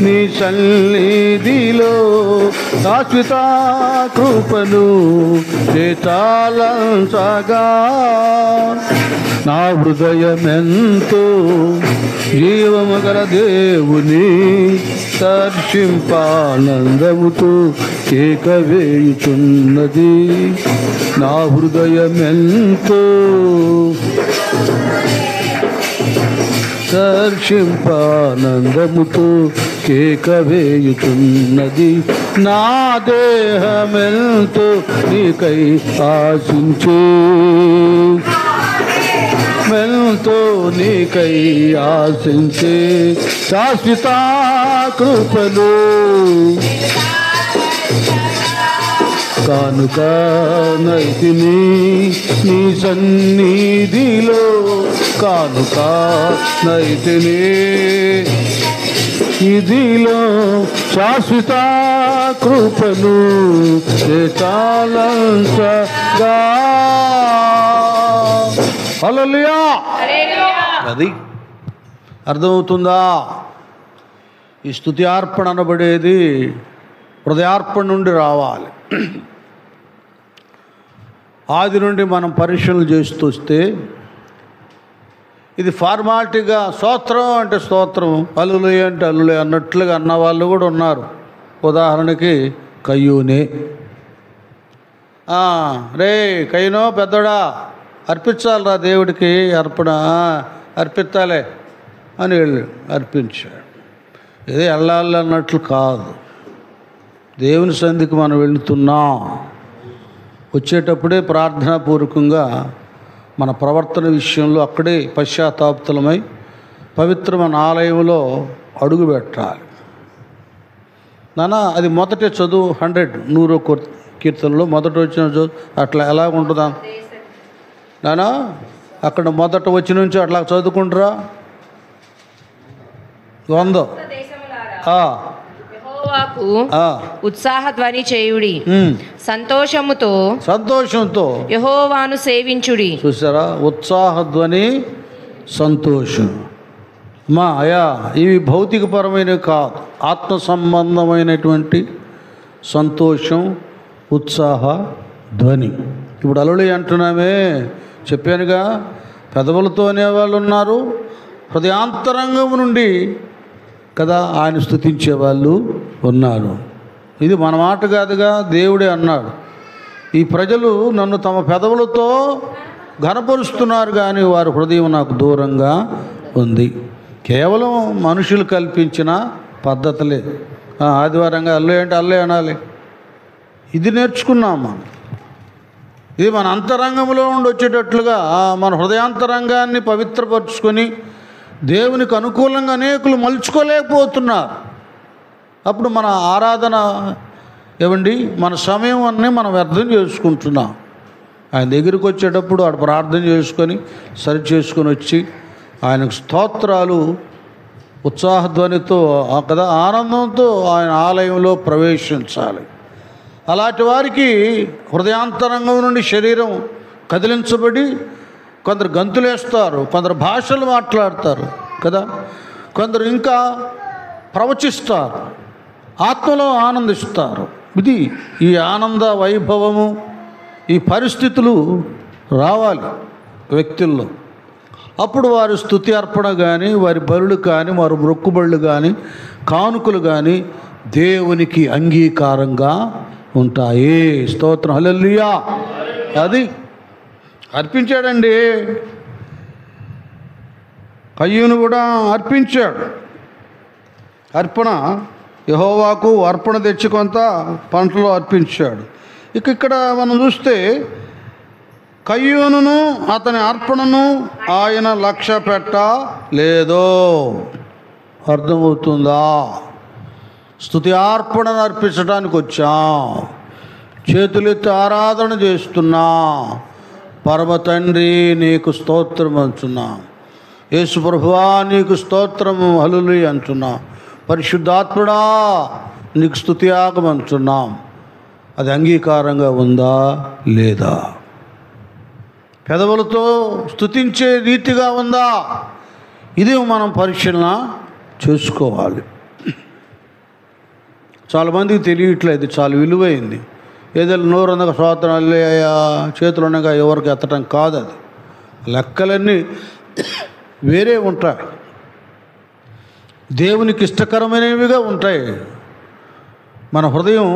నీ సన్నిధిలో. శాశ్వత కృపను తలంచగా నా హృదయమెంతో జీవము గల దేవుని దర్శింపానందముతో కేక వేయుచున్నది. నా హృదయమెంతో దర్శింపానందముతో కేక వేయుచున్నది. నా దేహమెంతో నీకై ఆశించే, మెంతో నీకై ఆశించే శాశ్వత కృపలు కానుక నైతిని నీ సన్నిధిలో, కానుక నైతిని ఇదిలో. శాశ్వత కృపను చాలంచగా. హల్లెలూయా. అది అర్థమవుతుందా? ఈ స్తుతి అర్పణ అనబడేది హృదయార్పణ నుండి రావాలి. ఆది నుండి మనం పరీక్షలు చేస్తూ వస్తే ఇది ఫార్మాలిటీగా స్తోత్రం అంటే స్తోత్రం, హల్లెలూయా అంటే హల్లెలూయా అన్నట్లుగా అన్న వాళ్ళు కూడా ఉన్నారు. ఉదాహరణకి కయ్యూనే, రే కయ్యనో పెద్దోడా అర్పించాలిరా దేవుడికి అర్పణ, అర్పిస్తాలే అని వెళ్ళి అర్పించాడు. ఏదో వెళ్ళాలి అన్నట్లు కాదు. దేవుని సన్నిధికి మనం వెళుతున్నాం. వచ్చేటప్పుడే ప్రార్థనాపూర్వకంగా మన ప్రవర్తన విషయంలో అక్కడే పశ్చాత్తాపతులమై పవిత్రమైన ఆలయంలో అడుగు పెట్టాలి. నాన్న అది మొదటే చదువు 100 కీర్తనలో మొదట వచ్చిన చదువు అట్లా ఎలా ఉంటుందా నానా? అక్కడ మొదట వచ్చి నుంచి అట్లా చదువుకుంటారా? 100 ఉత్సాహధ్వని చేయుడి, సంతోషంతో యెహోవాను సేవించుడి. చూసారా? ఉత్సాహధ్వని, సంతోషం. అయా ఇవి భౌతికపరమైనవి కాదు, ఆత్మ సంబంధమైనటువంటి సంతోషం, ఉత్సాహ ధ్వని. ఇప్పుడు హల్లెలూయా అంటున్నామే, చెప్పానుగా, పెదవులతో అనేవాళ్ళు ఉన్నారు, హృదయాంతరంగం నుండి కదా ఆయన స్తుతించే వాళ్ళు ఉన్నారు. ఇది మన మాట కాదుగా, దేవుడే అన్నాడు, ఈ ప్రజలు నన్ను తమ పెదవులతో ఘనపరుస్తున్నారు కానీ వారి హృదయం నాకు దూరంగా ఉంది. కేవలం మనుషులు కల్పించిన పద్ధతులే. ఆదివారంగా అల్లే అంటే అల్లే అనాలి, ఇది నేర్చుకున్నాం మనం. ఇది మన అంతరంగంలో ఉండి వచ్చేటట్లుగా మన హృదయాంతరంగాన్ని పవిత్రపరుచుకొని దేవునికి అనుకూలంగా అనేకులు మలుచుకోలేకపోతున్నారు. అప్పుడు మన ఆరాధన ఏమండి, మన సమయం అన్నీ మనం వ్యర్థం చేసుకుంటున్నాం. ఆయన దగ్గరికి వచ్చేటప్పుడు ఆడ ప్రార్థన చేసుకొని సరి చేసుకొని వచ్చి ఆయనకు స్తోత్రాలు ఉత్సాహధ్వనితో కదా ఆనందంతో ఆయన ఆలయంలో ప్రవేశించాలి. అలాంటి వారికి హృదయాంతరంగం నుండి శరీరం కదిలించబడి కొందరు గంతులేస్తారు, కొందరు భాషలు మాట్లాడతారు కదా, కొందరు ఇంకా ప్రవచిస్తారు, ఆత్మలో ఆనందిస్తారు. ఇది ఈ ఆనంద వైభవము, ఈ పరిస్థితులు రావాలి వ్యక్తుల్లో. అప్పుడు వారి స్తుతి అర్పణ కానీ, వారి బలులు కానీ, వారి మొక్కుబళ్ళు కానీ, కానుకలు కానీ దేవునికి అంగీకారంగా ఉంటాయి. స్తోత్రం, హల్లెలూయా. అది అర్పించాడండి కయ్యూను కూడా అర్పించాడు. అర్పణ యెహోవాకు అర్పణ తెచ్చి కొంత పంటలో అర్పించాడు. ఇక్కడ మనం చూస్తే కయ్యూనును అతని అర్పణను ఆయన లక్ష్య పెట్టలేదో. అర్థమవుతుందా? స్తుతి అర్పణను అర్పించడానికి వచ్చాం, చేతులెత్తి ఆరాధన చేస్తున్నా, పరమ తండ్రి నీకు స్తోత్రం అంటున్నా, యేసు ప్రభువా నీకు స్తోత్రము హల్లెలూయా అంటున్నా, పరిశుద్ధాత్ముడా నీకు స్తుతి యాగం అంటున్నాం. అది అంగీకారంగా ఉందా లేదా? పెదవులతో స్తుతించే రీతిగా ఉందా? ఇది మనం పరిశీలన చేసుకోవాలి. చాలామందికి తెలియట్లేదు, చాలా విలువైంది. ఏదైనా నోరు అనగా స్తోత్రాలు చేతులు అనగా ఎవరికి ఎత్తడం కాదు. అది లెక్కలన్నీ వేరే ఉంటాయి, దేవునికి ఇష్టకరమైనవిగా ఉంటాయి. మన హృదయం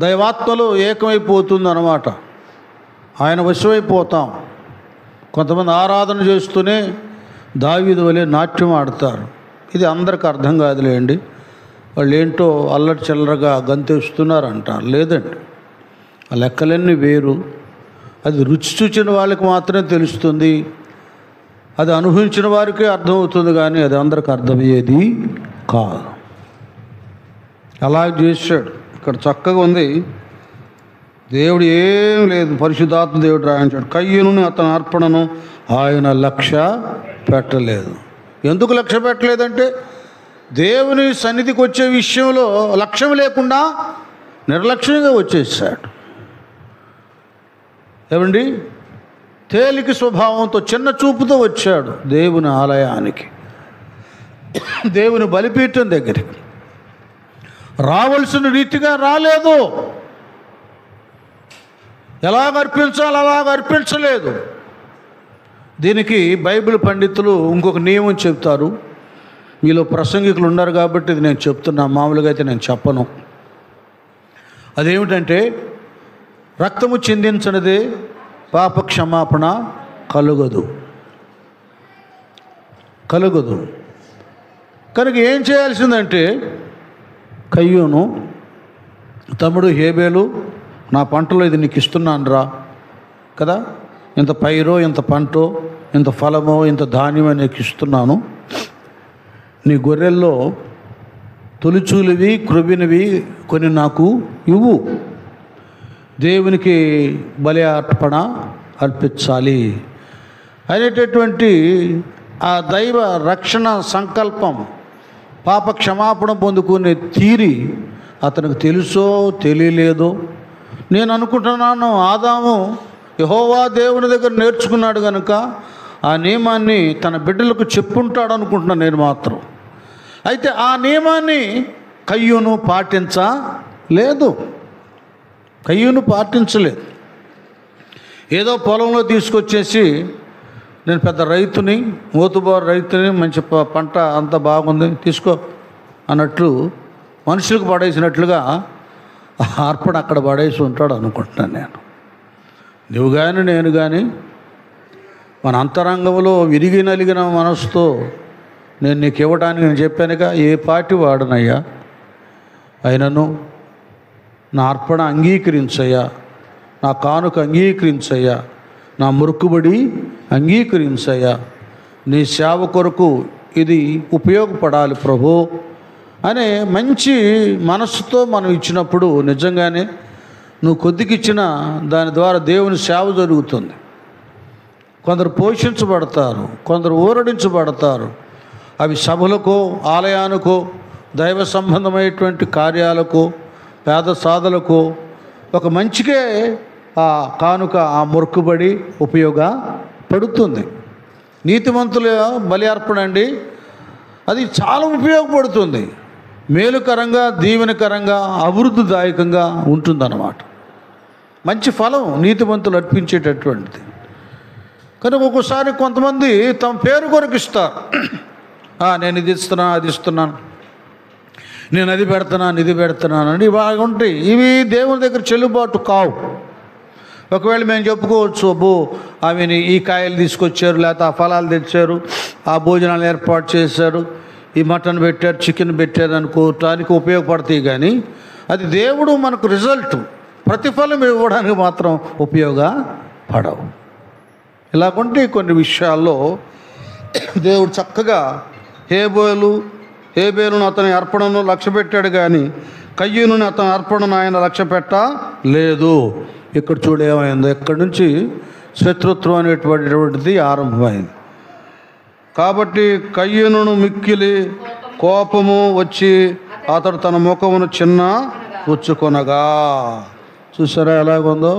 దైవాత్మలో ఏకమైపోతుంది అన్నమాట, ఆయన వశమైపోతాం. కొంతమంది ఆరాధన చేస్తూనే దావీదు వలె నాట్యం ఆడతారు. ఇది అందరికి అర్థం కాదులేండి, వాళ్ళు ఏంటో అల్లరి చిల్లరగా గంతేస్తున్నారు అంటారు. లేదండి, ఆ లెక్కలన్నీ వేరు. అది రుచి చూచిన వాళ్ళకి మాత్రమే తెలుస్తుంది, అది అనుభవించిన వారికే అర్థమవుతుంది, కానీ అది అందరికి అర్థమయ్యేది కాదు. అలా చేశాడు. ఇక్కడ చక్కగా ఉంది, దేవుడు ఏం లేదు, పరిశుద్ధాత్మ దేవుడు రాయించాడు, కయ్యూను అతని అర్పణను ఆయన లక్ష్య పెట్టలేదు. ఎందుకు లక్ష్య పెట్టలేదంటే దేవుని సన్నిధికి వచ్చే విషయంలో లక్ష్యం లేకుండా నిర్లక్ష్యంగా వచ్చేసాడు. ఏమండి, తేలిక స్వభావంతో చిన్న చూపుతో వచ్చాడు దేవుని ఆలయానికి, దేవుని బలిపీఠం దగ్గరికి. రావాల్సిన రీతిగా రాలేదు, ఎలాగ అర్పించాలి అలాగ అర్పించలేదు. దీనికి బైబిల్ పండితులు ఇంకొక నియమం చెప్తారు. మీలో ప్రసంగికులు ఉన్నారు కాబట్టి ఇది నేను చెప్తున్నా, మామూలుగా అయితే నేను చెప్పను. అదేమిటంటే, రక్తము చిందించనిదే పాప క్షమాపణ కలుగదు. కనుక ఏం చేయాల్సిందంటే, కయ్యూను తమ్ముడు హేబేలు, నా పంటలో ఇది నీకు ఇస్తున్నాను రా కదా, ఇంత పైరో ఇంత పంటో ఇంత ఫలమో ఇంత ధాన్యమో నీకు ఇస్తున్నాను, నీ గొర్రెల్లో తొలిచూలివి క్రొవ్వినవి కొన్ని నాకు ఇవ్వు, దేవునికి బలి అర్పణ అర్పించాలి అనేటటువంటి ఆ దైవ రక్షణ సంకల్పం, పాప క్షమాపణ పొందుకునే తీరి అతనికి తెలుసో తెలియలేదో. నేను అనుకుంటున్నాను, ఆదాము యెహోవా దేవుని దగ్గర నేర్చుకున్నాడు కనుక ఆ నియమాన్ని తన బిడ్డలకు చెప్పుంటాడు అనుకుంటున్నాను నేను మాత్రం. అయితే ఆ నియమాన్ని కయ్యూను పాటించలేదు. ఏదో పొలంలో తీసుకొచ్చేసి నేను పెద్ద రైతుని, మోతుబారు రైతుని, మంచి పంట అంత బాగుంది తీసుకో అన్నట్లు మనుషులకు పడేసినట్లుగా అర్పణ అక్కడ పడేసి ఉంటాడు అనుకుంటున్నాను నేను. నువ్వు కానీ నేను కానీ మన అంతరంగంలో విరిగి నలిగిన మనసుతో నేను నీకు ఇవ్వడానికి నేను చెప్పానుగా, ఏ పాటి వాడనయ్యా, అయినను నా అర్పణ అంగీకరించయ్యా, నా కానుక అంగీకరించయ్యా, నా మొక్కుబడి అంగీకరించయ్యా, నీ సేవ కొరకు ఇది ఉపయోగపడాలి ప్రభు అనే మంచి మనస్సుతో మనం ఇచ్చినప్పుడు నిజంగానే నువ్వు కొద్దికిచ్చిన దాని ద్వారా దేవుని సేవ జరుగుతుంది. కొందరు పోషించబడతారు, కొందరు ఊరడించబడతారు. అవి సభలకో, ఆలయానికో, దైవ సంబంధమైనటువంటి కార్యాలకు, పేద సాధలకు, ఒక మంచికే ఆ కానుక, ఆ మొక్కుబడి ఉపయోగపడుతుంది. నీతిమంతుల బలి అర్పణ అండి, అది చాలా ఉపయోగపడుతుంది. మేలుకరంగా, దీవెనకరంగా, అభివృద్ధిదాయకంగా ఉంటుందన్నమాట. మంచి ఫలం నీతిమంతులు అర్పించేటటువంటిది. కనుక ఒక్కోసారి కొంతమంది తమ పేరు కొరకు ఇస్తారు. నేను ఇది ఇస్తున్నాను, అది ఇస్తున్నాను, నేను అది పెడుతున్నాను, ఇది పెడుతున్నాను అని బాగా ఉంటాయి. ఇవి దేవుని దగ్గర చెల్లుబాటు కావు. ఒకవేళ మేము చెప్పుకోవచ్చు, అబ్బో ఆమెని ఈ కాయలు తీసుకొచ్చారు, లేకపోతే ఆ ఫలాలు తెచ్చారు, ఆ భోజనాలు ఏర్పాటు చేశారు, ఈ మటన్ పెట్టారు, చికెన్ పెట్టారు అనుకోవటానికి ఉపయోగపడతాయి. కానీ అది దేవుడు మనకు రిజల్ట్, ప్రతిఫలం ఇవ్వడానికి మాత్రం ఉపయోగపడవు. ఇలాగుంటే కొన్ని విషయాల్లో దేవుడు చక్కగా హేబేలును అతని అర్పణను లక్ష్య పెట్టాడు, కానీ కయ్యూనుని అతని అర్పణను ఆయన లక్ష్య పెట్టలేదు. ఇక్కడ చూడేమైందో, ఎక్కడి నుంచి శత్రుత్వం అనేటువంటిది ఆరంభమైంది. కాబట్టి కయ్యూనును మిక్కిలి కోపము వచ్చి అతడు తన ముఖమును చిన్న పుచ్చుకొనగా. చూసారా ఎలాగుందో?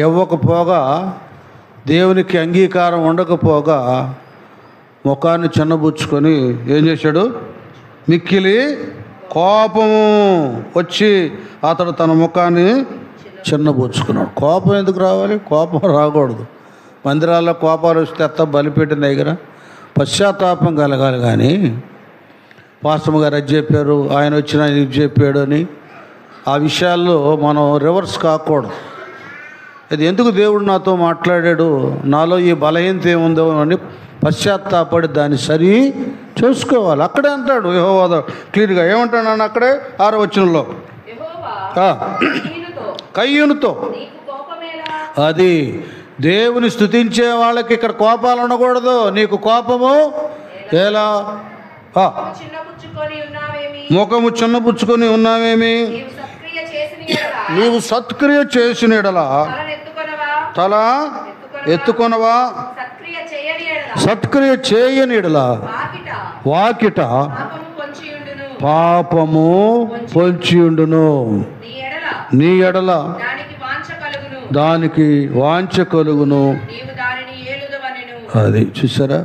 ఇవ్వకపోగా, దేవునికి అంగీకారం ఉండకపోగా ముఖాన్ని చిన్నబుచ్చుకొని ఏం చేశాడు? మిక్కిలి కోపము వచ్చి అతడు తన ముఖాన్ని చిన్నబుచ్చుకున్నాడు. కోపం ఎందుకు రావాలి? కోపం రాకూడదు. మందిరాల్లో కోపాలు వస్తే అత్త బలిపెట్టిన దగ్గర పశ్చాత్తాపం కలగాలి. కానీ పాస్టమ్ గారు అది చెప్పారు, ఆయన వచ్చిన ఇది చెప్పాడు అని ఆ విషయాల్లో మనం రివర్స్ కాకూడదు. అది ఎందుకు దేవుడు నాతో మాట్లాడాడు, నాలో ఈ బలహీనత ఏముందో అని పశ్చాత్తాపడి దాన్ని సరి చూసుకోవాలి. అక్కడే అంటాడు యెహోవా క్లియర్గా. ఏమంటాడు అక్కడే 6వ వచనంలో, కయ్యూనుతో. అది దేవుని స్తుతించే వాళ్ళకి ఇక్కడ కోపాలు ఉండకూడదు. నీకు కోపము ఎలా? ముఖము చిన్నపుచ్చుకొని ఉన్నావేమి? నీవు సత్క్రియ చేసిన ఎడల తల ఎత్తుకొనవా? సత్క్రియ చేయని ఎడల వాకిట పాపము పొంచియుండును. నీ ఎడల దానికి వాంఛ కలుగును. అది చూసారా?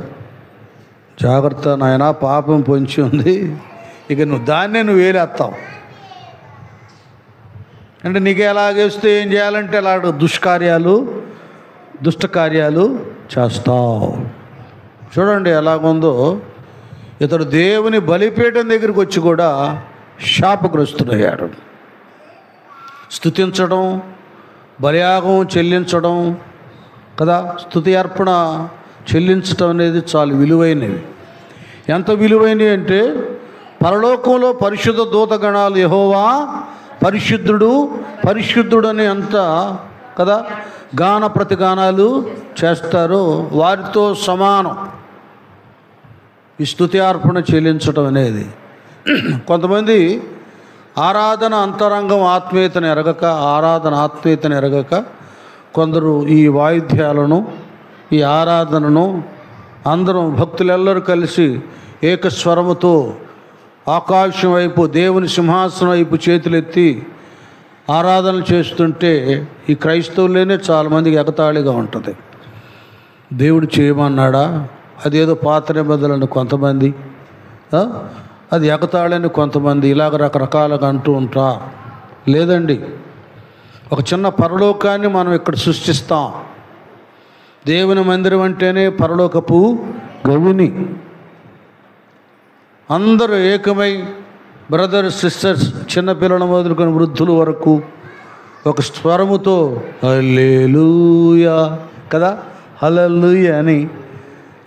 జాగ్రత్త నాయన, పాపం పొంచి ఉంది, ఇక నువ్వు వేలేస్తావు అంటే నీకు ఎలాగేస్తే ఏం చేయాలంటే అలా దుష్ట కార్యాలు చేస్తావు. చూడండి ఎలాగుందో. ఇతడు దేవుని బలిపీఠం దగ్గరికి వచ్చి కూడా శాపగ్రస్తుడయ్యాడు. స్తుతించడం, బలియాగం చెల్లించడం కదా, స్తుతి అర్పణ చెల్లించడం అనేది చాలా విలువైనవి. ఎంత విలువైనవి అంటే, పరలోకంలో పరిశుద్ధ దూతగణాలు యెహోవా పరిశుద్ధుడు పరిశుద్ధుడు అని అంత కదా గాన ప్రతిగానాలు చేస్తారు. వారితో సమానం ఈ స్తుతి అర్పణ చెల్లించడం అనేది. కొంతమంది ఆరాధన అంతరంగం ఆత్మీయతను ఎరగక కొందరు ఈ వాయిద్యాలను, ఈ ఆరాధనను అందరం భక్తులెల్లరూ కలిసి ఏకస్వరముతో ఆకాశం వైపు, దేవుని సింహాసనం వైపు చేతులెత్తి ఆరాధన చేస్తుంటే ఈ క్రైస్తవులేనే చాలామందికి ఎగతాళిగా ఉంటుంది. దేవుడు చేయమన్నాడా? అదేదో పాత నిబంధనలను కొంతమంది, అది ఎగతాళని కొంతమంది ఇలాగ రకరకాలుగా అంటూ ఉంటారు. లేదండి, ఒక చిన్న పరలోకాన్ని మనం ఇక్కడ సృష్టిస్తాం. దేవుని మందిరం అంటేనే పరలోకపు గవిని. అందరూ ఏకమై బ్రదర్స్ సిస్టర్స్, చిన్నపిల్లల మొదలుకొని వృద్ధుల వరకు ఒక స్వరముతో హల్లెలూయా కదా, హల్లెలూయా అని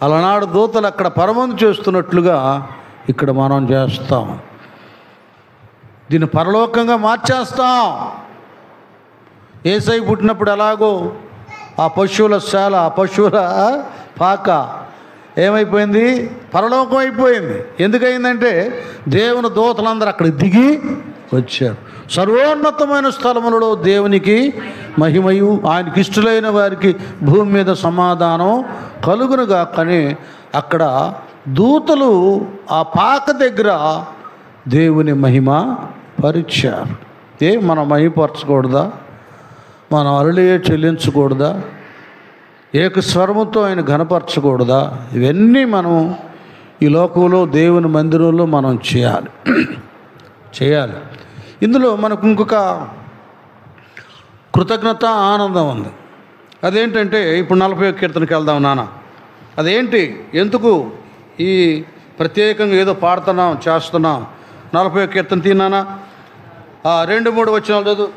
అలనాడు దూతలు అక్కడ పరమందు చేస్తున్నట్లుగా ఇక్కడ మనం చేస్తాం. దీన్ని పరలోకంగా మార్చేస్తాం. యేసయ్య పుట్టినప్పుడు ఎలాగో ఆ పశువుల శాల, ఆ పశువుల పాక ఏమైపోయింది? పరలోకం అయిపోయింది. ఎందుకయిందంటే దేవుని దూతలందరూ అక్కడ దిగి వచ్చారు. సర్వోన్నతమైన స్థలములలో దేవునికి మహిమయు, ఆయనకి ఇష్టలైన వారికి భూమి మీద సమాధానం కలుగునుగా. కానీ అక్కడ దూతలు ఆ పాక దగ్గర దేవుని మహిమ పరిచారు. మనం మహిమపరచకూడదా? మనం అరులే చెల్లించకూడదా? ఏకస్వరముతో ఆయన ఘనపరచకూడదా? ఇవన్నీ మనం ఈ లోకంలో దేవుని మందిరంలో మనం చేయాలి. ఇందులో మనకు ఇంకొక కృతజ్ఞత, ఆనందం ఉంది. అదేంటంటే ఇప్పుడు 40వ కీర్తనకి వెళ్దాం నాన్న. అదేంటి? ఎందుకు ఈ ప్రత్యేకంగా ఏదో పాడుతున్నాం, చేస్తున్నాం? 40వ కీర్తన తీనానా, 2-3 వచనాలు చదువు.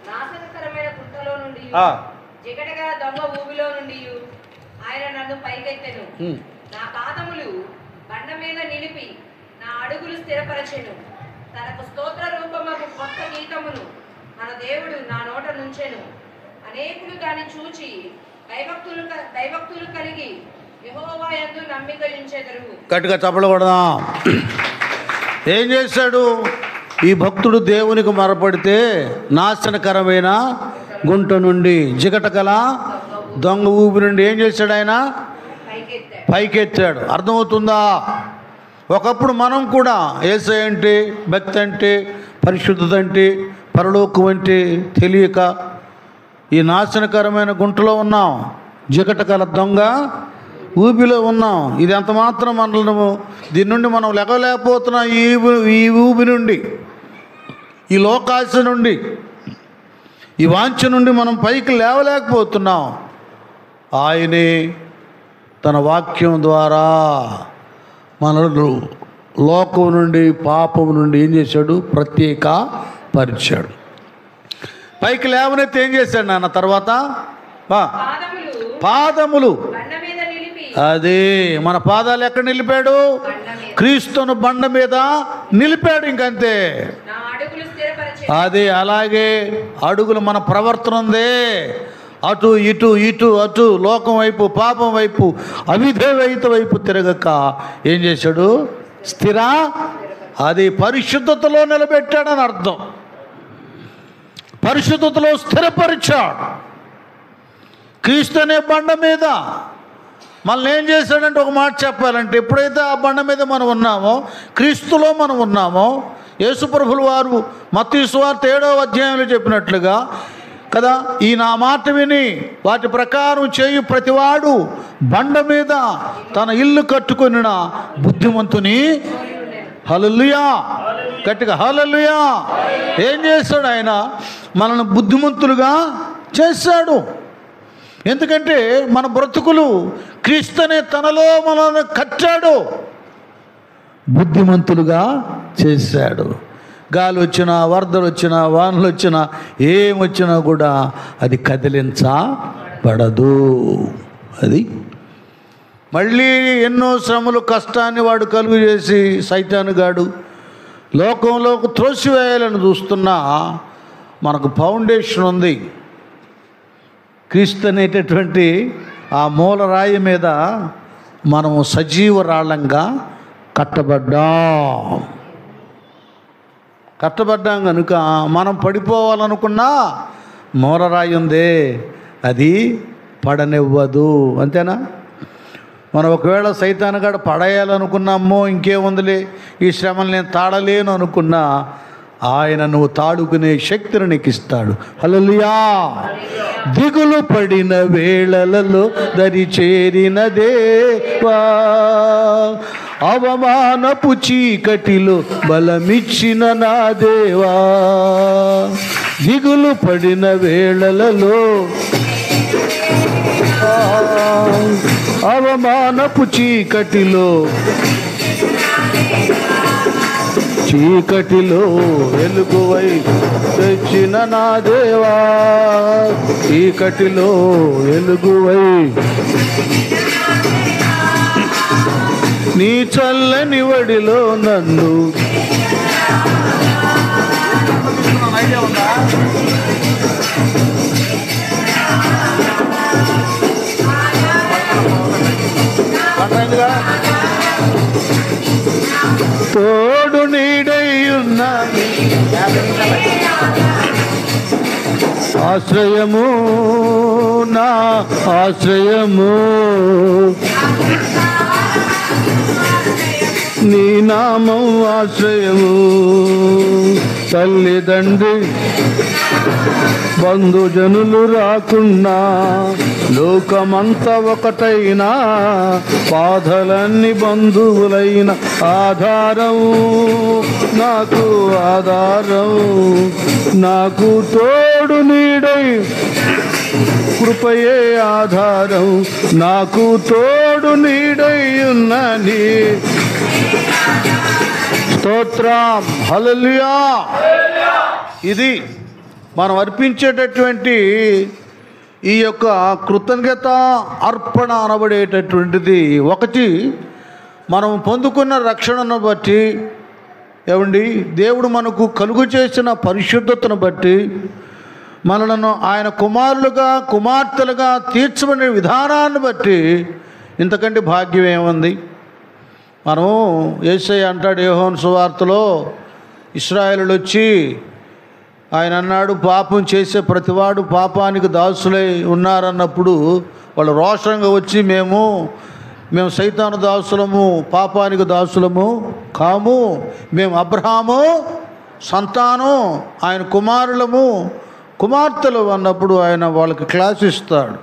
నాశనకరమైన గుంటలో నుండి, జిగటగల దొంగ ఊబిలో నుండి ఆయన నన్ను పైకెత్తెను. నా పాదములు బండ మీద నిలిపి నా అడుగులు స్థిరపరచెను. తనకు స్తోత్ర రూపముకు కొత్త గీతమును మన దేవుడు నా నోట నుంచెను. అనేకులు దాన్ని చూచి భయభక్తులు కలిగి యెహోవా యందు నమ్మిక ఉంచెదరు. గట్టిగా చప్పట్లు కొడదాం. ఏం చేశాడు ఈ భక్తుడు? దేవునికి మరపడితే నాశనకరమైన గుంట నుండి, జిగటగల దొంగ ఊపి నుండి ఏం చేశాడు? ఆయన పైకెత్తాడు. అర్థమవుతుందా? ఒకప్పుడు మనం కూడా యేసయ్య అంటే, భక్తి అంటే, పరిశుద్ధత అంటే, పరలోకం అంటే తెలియక ఈ నాశనకరమైన గుంటలో ఉన్నాం, జిగటగల దొంగ ఊబిలో ఉన్నాం. ఇది ఎంత మాత్రం మనము దీని నుండి మనం లెగలేకపోతున్నాం. ఈ ఊబి నుండి, ఈ లోకాశ నుండి, ఈ వాంఛ నుండి మనం పైకి లేవలేకపోతున్నాం. ఆయనే తన వాక్యం ద్వారా మనల్ని లోకం నుండి, పాపం నుండి ఏం చేశాడు? ప్రత్యేక పరిచాడు. పైకి లేవనైతే ఏం చేశాడు నాన్న? తర్వాత పాదములు, అదే మన పాదాలు ఎక్కడ నిలిపాడు? క్రీస్తును బండ మీద నిలిపాడు. ఇంకంతే. అదే అలాగే అడుగులు మన ప్రవర్తన ఉందే, అటు ఇటు ఇటు అటు లోకం వైపు, పాపం వైపు, అవిధేయత వైపు తిరగక ఏం చేశాడు? అది పరిశుద్ధతలో నిలబెట్టాడని అర్థం. పరిశుద్ధతలో స్థిరపరిచాడు. క్రీస్తు అనే బండ మీద మనల్ని ఏం చేశాడంటే, ఒక మాట చెప్పాలంటే, ఎప్పుడైతే ఆ బండ మీద మనం ఉన్నామో, క్రీస్తులో మనం ఉన్నామో, యేసుప్రభుల వారు మత్తయి సువార్త 7వ అధ్యాయంలో చెప్పినట్లుగా కదా, ఈ నా మాట విని వాటి ప్రకారం చేయు ప్రతివాడు బండ మీద తన ఇల్లు కట్టుకొనిన బుద్ధిమంతుని. హల్లెలూయా, గట్టిగా హల్లెలూయా. ఏం చేశాడు? ఆయన మనల్ని బుద్ధిమంతులుగా చేశాడు. ఎందుకంటే మన బ్రతుకులు క్రీస్తునే తనలో మనల్ని కట్టాడు, బుద్ధిమంతులుగా చేశాడు. గాలి వచ్చినా, వరదలు వచ్చినా, వానలు వచ్చినా, ఏమొచ్చినా కూడా అది కదిలించబడదు. అది మళ్ళీ ఎన్నో శ్రమలు, కష్టాన్ని వాడు కలుగు చేసి సైతానుగాడు లోకంలోకి త్రోసివేయాలని చూస్తున్నా మనకు ఫౌండేషన్ ఉంది. క్రీస్తు అనేటటువంటి ఆ మూలరాయి మీద మనము సజీవ రాళ్ళంగా కట్టబడ్డాం కనుక మనం పడిపోవాలనుకున్నా మూలరాయి ఉందే, అది పడనివ్వదు. అంతేనా? మనం ఒకవేళ సైతానుగాడు పడేయాలనుకున్నామో, ఇంకేముందిలే ఈ శ్రమలు నేను తాళలేను అనుకున్నా, ఆయన నువ్వు తాడుకునే శక్తిని నీకు ఇస్తాడు. హల్లెలూయా. దిగులు పడిన వేళలలో దరి చేరిన దేవా, అవమానపు చీకటిలో బలమిచ్చిన నా దేవా, దిగులు పడిన వేళలలో అవమానపు చీకటిలో వెలుగువై తెచ్చిన నా దేవా, చీకటిలో వెలుగువై నీ చల్లని వడిలో నన్ను తోడు నీడై ఉన్నా ఆశ్రయము నా ఆశ్రయము నీ నామం ఆశ్రయము తల్లిదండ్రి బంధుజనులు రాకున్నా లోకమంతా ఒకటైనా బాధలన్నీ బంధువులైన ఆధారం నాకు ఆధారం నాకు తోడు నీడై కృపయే ఆధారం నాకు తోడు నీడై ఉన్నని స్తోత్రం హల్లెలూయా. ఇది మనం అర్పించేటటువంటి ఈ యొక్క కృతజ్ఞత అర్పణ అనబడేటటువంటిది. ఒకటి, మనం పొందుకున్న రక్షణను బట్టి, ఏమండి, దేవుడు మనకు కలుగు చేసిన పరిశుద్ధతను బట్టి, మనలను ఆయన కుమారులుగా కుమార్తెలుగా తీర్చబడిన విధానాన్ని బట్టి ఇంతకంటే భాగ్యం ఏముంది? మనం యేసయ్య అంటాడు యోహాను సువార్తలో, ఇశ్రాయేలులు వచ్చి ఆయన అన్నాడు, పాపం చేసే ప్రతివాడు పాపానికి దాసులై ఉన్నారన్నప్పుడు వాళ్ళు రోషంగా వచ్చి మేము సైతాను దాసులము, పాపానికి దాసులము కాము, మేము అబ్రహాము సంతానం, ఆయన కుమారులము కుమార్తెలు అన్నప్పుడు ఆయన వాళ్ళకి క్లాస్ ఇస్తాడు.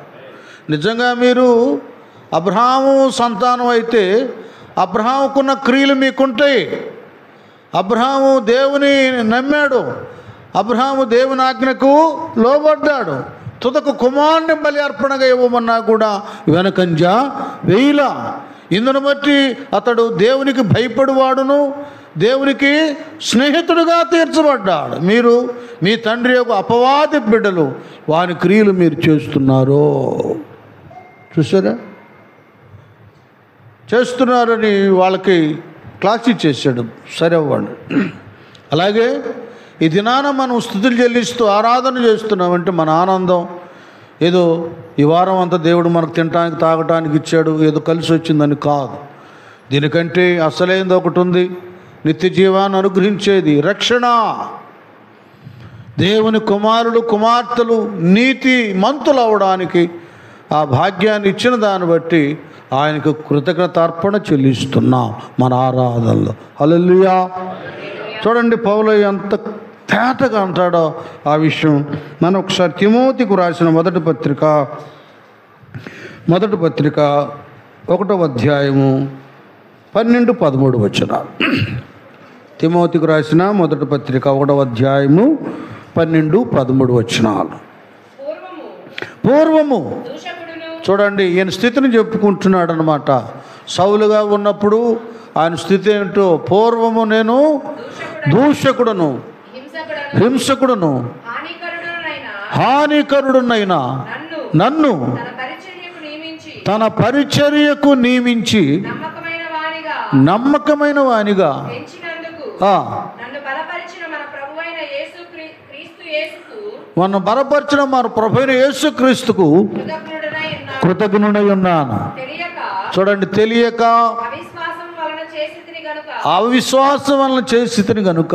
నిజంగా మీరు అబ్రహాము సంతానం అయితే అబ్రహాముకున్న క్రియలు మీకుంటాయి. అబ్రహాము దేవుని నమ్మాడు, అబ్రహాము దేవుని ఆజ్ఞకు లోబడ్డాడు. తుదకు కుమారుని బలి అర్పణగా ఇవ్వమన్నా కూడా వెనకంజా వేయిలా. ఇందును బట్టి అతడు దేవునికి భయపడువాడును దేవునికి స్నేహితుడుగా తీర్చబడ్డాడు. మీరు మీ తండ్రి యొక్క అపవాది బిడ్డలు, వాని క్రియలు మీరు చేస్తున్నారు. చూసారా, చేస్తున్నారని వాళ్ళకి క్లాస్ ఇచ్చేసాడు. సరే అవ్వండి. అలాగే ఈ దినాన మనం స్తుతులు చెల్లిస్తూ ఆరాధన చేస్తున్నామంటే మన ఆనందం ఏదో ఈ వారం అంతా దేవుడు మనకు తినటానికి తాగటానికి ఇచ్చాడు, ఏదో కలిసి వచ్చిందని కాదు. దీనికంటే అసలైంది ఒకటి ఉంది, నిత్య జీవాన్ని అనుగ్రహించేది రక్షణ. దేవుని కుమారులు కుమార్తెలు నీతి మంతులు అవడానికి ఆ భాగ్యాన్ని ఇచ్చిన దాన్ని బట్టి ఆయనకు కృతజ్ఞత అర్పణ చెల్లిస్తున్నాం మన ఆరాధనలో. హల్లెలూయా. చూడండి పౌలు ఎంత తేటగా అంటాడో ఆ విషయం. మనం ఒకసారి తిమోతికి రాసిన మొదటి పత్రిక 1వ అధ్యాయము 12-13 వచనాలు. తిమోతికి రాసిన మొదటి పత్రిక 1వ అధ్యాయము 12-13 వచనాలు. పూర్వము చూడండి, ఈయన స్థితిని చెప్పుకుంటున్నాడు అనమాట. సౌలుగా ఉన్నప్పుడు ఆయన స్థితి ఏంటో, పూర్వము నేను దూషకుడును హింసకుడును హానికరుడునైనా నన్ను తన పరిచర్యకు నియమించి నమ్మకమైన వానిగా మన బలపరిచిన మన ప్రభువైన యేసుక్రీస్తుకు కృతజ్ఞుడై ఉన్నాను. చూడండి, తెలియక అవిశ్వాసం వలన చేసి తిని గనుక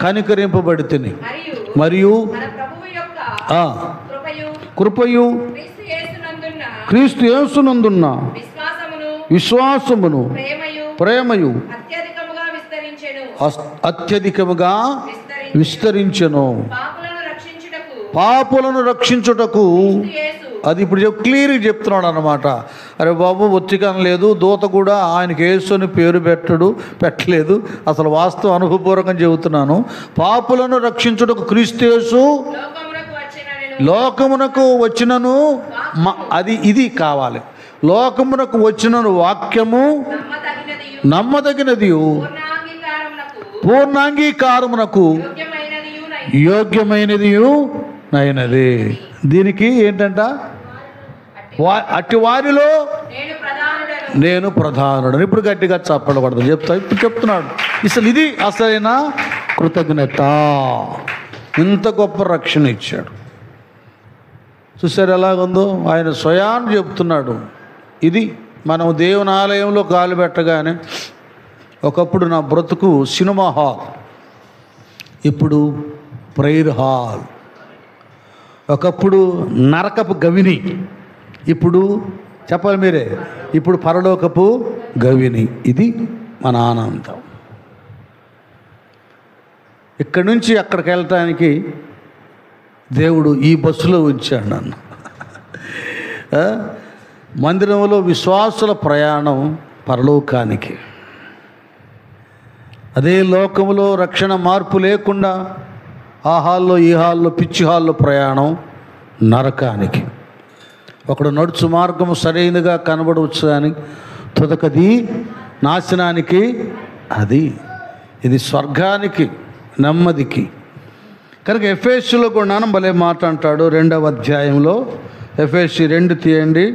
కనికరింపబడి తిని, మరియు కృపయు క్రీస్తు యేసునందున్న విశ్వాసమును ప్రేమయు అత్యధికముగా విస్తరించెను. పాపులను రక్షించుటకు. యేసు అది ఇప్పుడు క్లియర్గా చెప్తున్నాడు అన్నమాట. అరే బాబు ఒత్తికం లేదు, దూత కూడా ఆయనకి యేసు అని పేరు పెట్టలేదు. అసలు వాస్తవం అనుభవపూర్వకం చెబుతున్నాను. పాపులను రక్షించుటకు క్రీస్తు యేసు లోకమునకు వచ్చినను. ఇది కావాలి. లోకమునకు వచ్చినను వాక్యము నమ్మదగినది, పూర్ణాంగీకారమునకు యోగ్యమైనది అయినది. దీనికి ఏంటంట? అట్టి వారిలో నేను ప్రధానుడని. ఇప్పుడు గట్టిగా చప్పడకూడదు ఇప్పుడు చెప్తున్నాడు. ఇది అసలైన కృతజ్ఞత. ఇంత గొప్ప రక్షణ ఇచ్చాడు. చూసారు ఎలాగుందో? ఆయన స్వయాన్ని చెప్తున్నాడు. ఇది మనం దేవుని ఆలయంలో కాలు పెట్టగానే, ఒకప్పుడు నా బ్రతుకు సినిమా హాల్, ఇప్పుడు ప్రేయర్ హాల్. ఒకప్పుడు నరకపు గవిని, ఇప్పుడు చెప్పాలి మీరే, ఇప్పుడు పరలోకపు గవిని. ఇది మన ఆనందం. ఇక్కడి నుంచి అక్కడికి వెళ్ళటానికి దేవుడు ఈ బస్సులో ఉంచాడు నన్ను. మందిరంలో విశ్వాసుల ప్రయాణం పరలోకానికి. అదే లోకంలో రక్షణ మార్పు లేకుండా ఆ హాల్లో ఈ హాల్లో పిచ్చి హాల్లో ప్రయాణం నరకానికి. ఒకడు నడుచు మార్గము సరైనదిగా కనబడవచ్చు కానీ తుదకది నాశనానికి. ఇది స్వర్గానికి, నెమ్మదికి. కనుక ఎఫెసీలో కూడా నాన్న భలే మాట అంటాడు 2వ అధ్యాయంలో. ఎఫెసీ 2 తీయండి,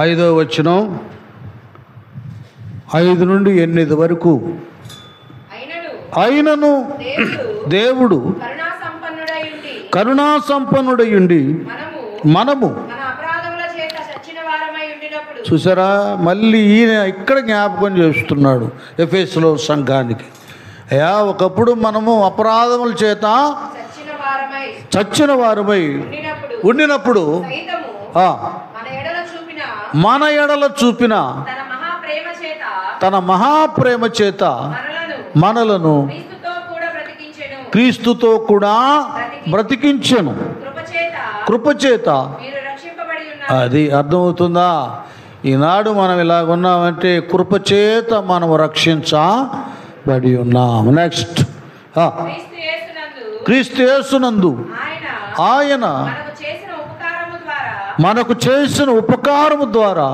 5వ వచనం, 5 నుండి 8 వరకు. అయినను దేవుడు కరుణా సంపన్నుడయుండి మనము చూసారా, మళ్ళీ ఈయన ఇక్కడ జ్ఞాపకం చేస్తున్నాడు ఎఫెసీలో సంఘానికి. అయ్యా, ఒకప్పుడు మనము అపరాధముల చేత చచ్చిన వారమై ఉండినప్పుడు మన ఎడల చూపిన తన మహాప్రేమ చేత మనలను క్రీస్తుతో కూడా బ్రతికించెను. కృపచేత. అది అర్థమవుతుందా? ఈనాడు మనం ఇలాగున్నామంటే కృపచేత మనం రక్షించబడి ఉన్నాము. నెక్స్ట్, క్రీస్తు యేసునందు ఆయన మనకు చేసిన ఉపకారము ద్వారా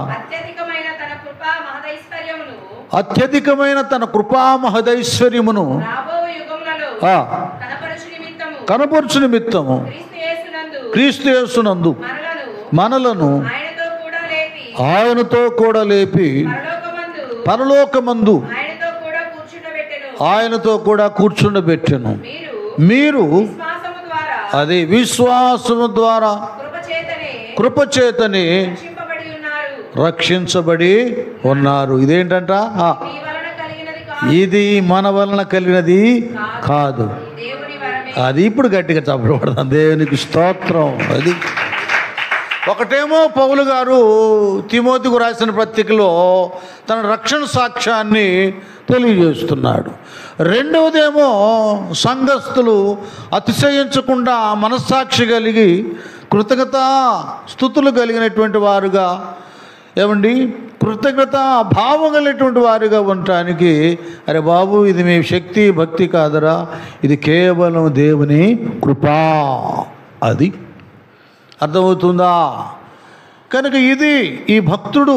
అత్యధికమైన తన కృపా మహదైశ్వర్యమును కనపరచు నిమిత్తము క్రీస్తు యేసునందు మనలను ఆయనతో కూడా లేపి పరలోకమందు ఆయనతో కూడా కూర్చుండబెట్టెను. మీరు అది విశ్వాసము ద్వారా కృపచేతనే రక్షించబడి ఉన్నారు. ఇదేంటంట? ఇది మన వలన కలిగినది కాదు. అది ఇప్పుడు గట్టిగా చెప్పబడతాం. దేవునికి స్తోత్రం. అది ఒకటేమో పౌలు గారు తిమోతికు రాసిన పత్రికలో తన రక్షణ సాక్ష్యాన్ని తెలియజేస్తున్నాడు. రెండవదేమో సంఘస్థులు అతిశయించకుండా మనస్సాక్షి కలిగి కృతజ్ఞత స్తుతులు కలిగినటువంటి వారుగా, ఏమండి, కృతజ్ఞత భావం కలిగినటువంటి వారుగా ఉండటానికి, అరే బాబు, ఇది మీ శక్తి భక్తి కాదరా, ఇది కేవలం దేవుని కృపా. అది అర్థమవుతుందా? కనుక ఇది ఈ భక్తుడు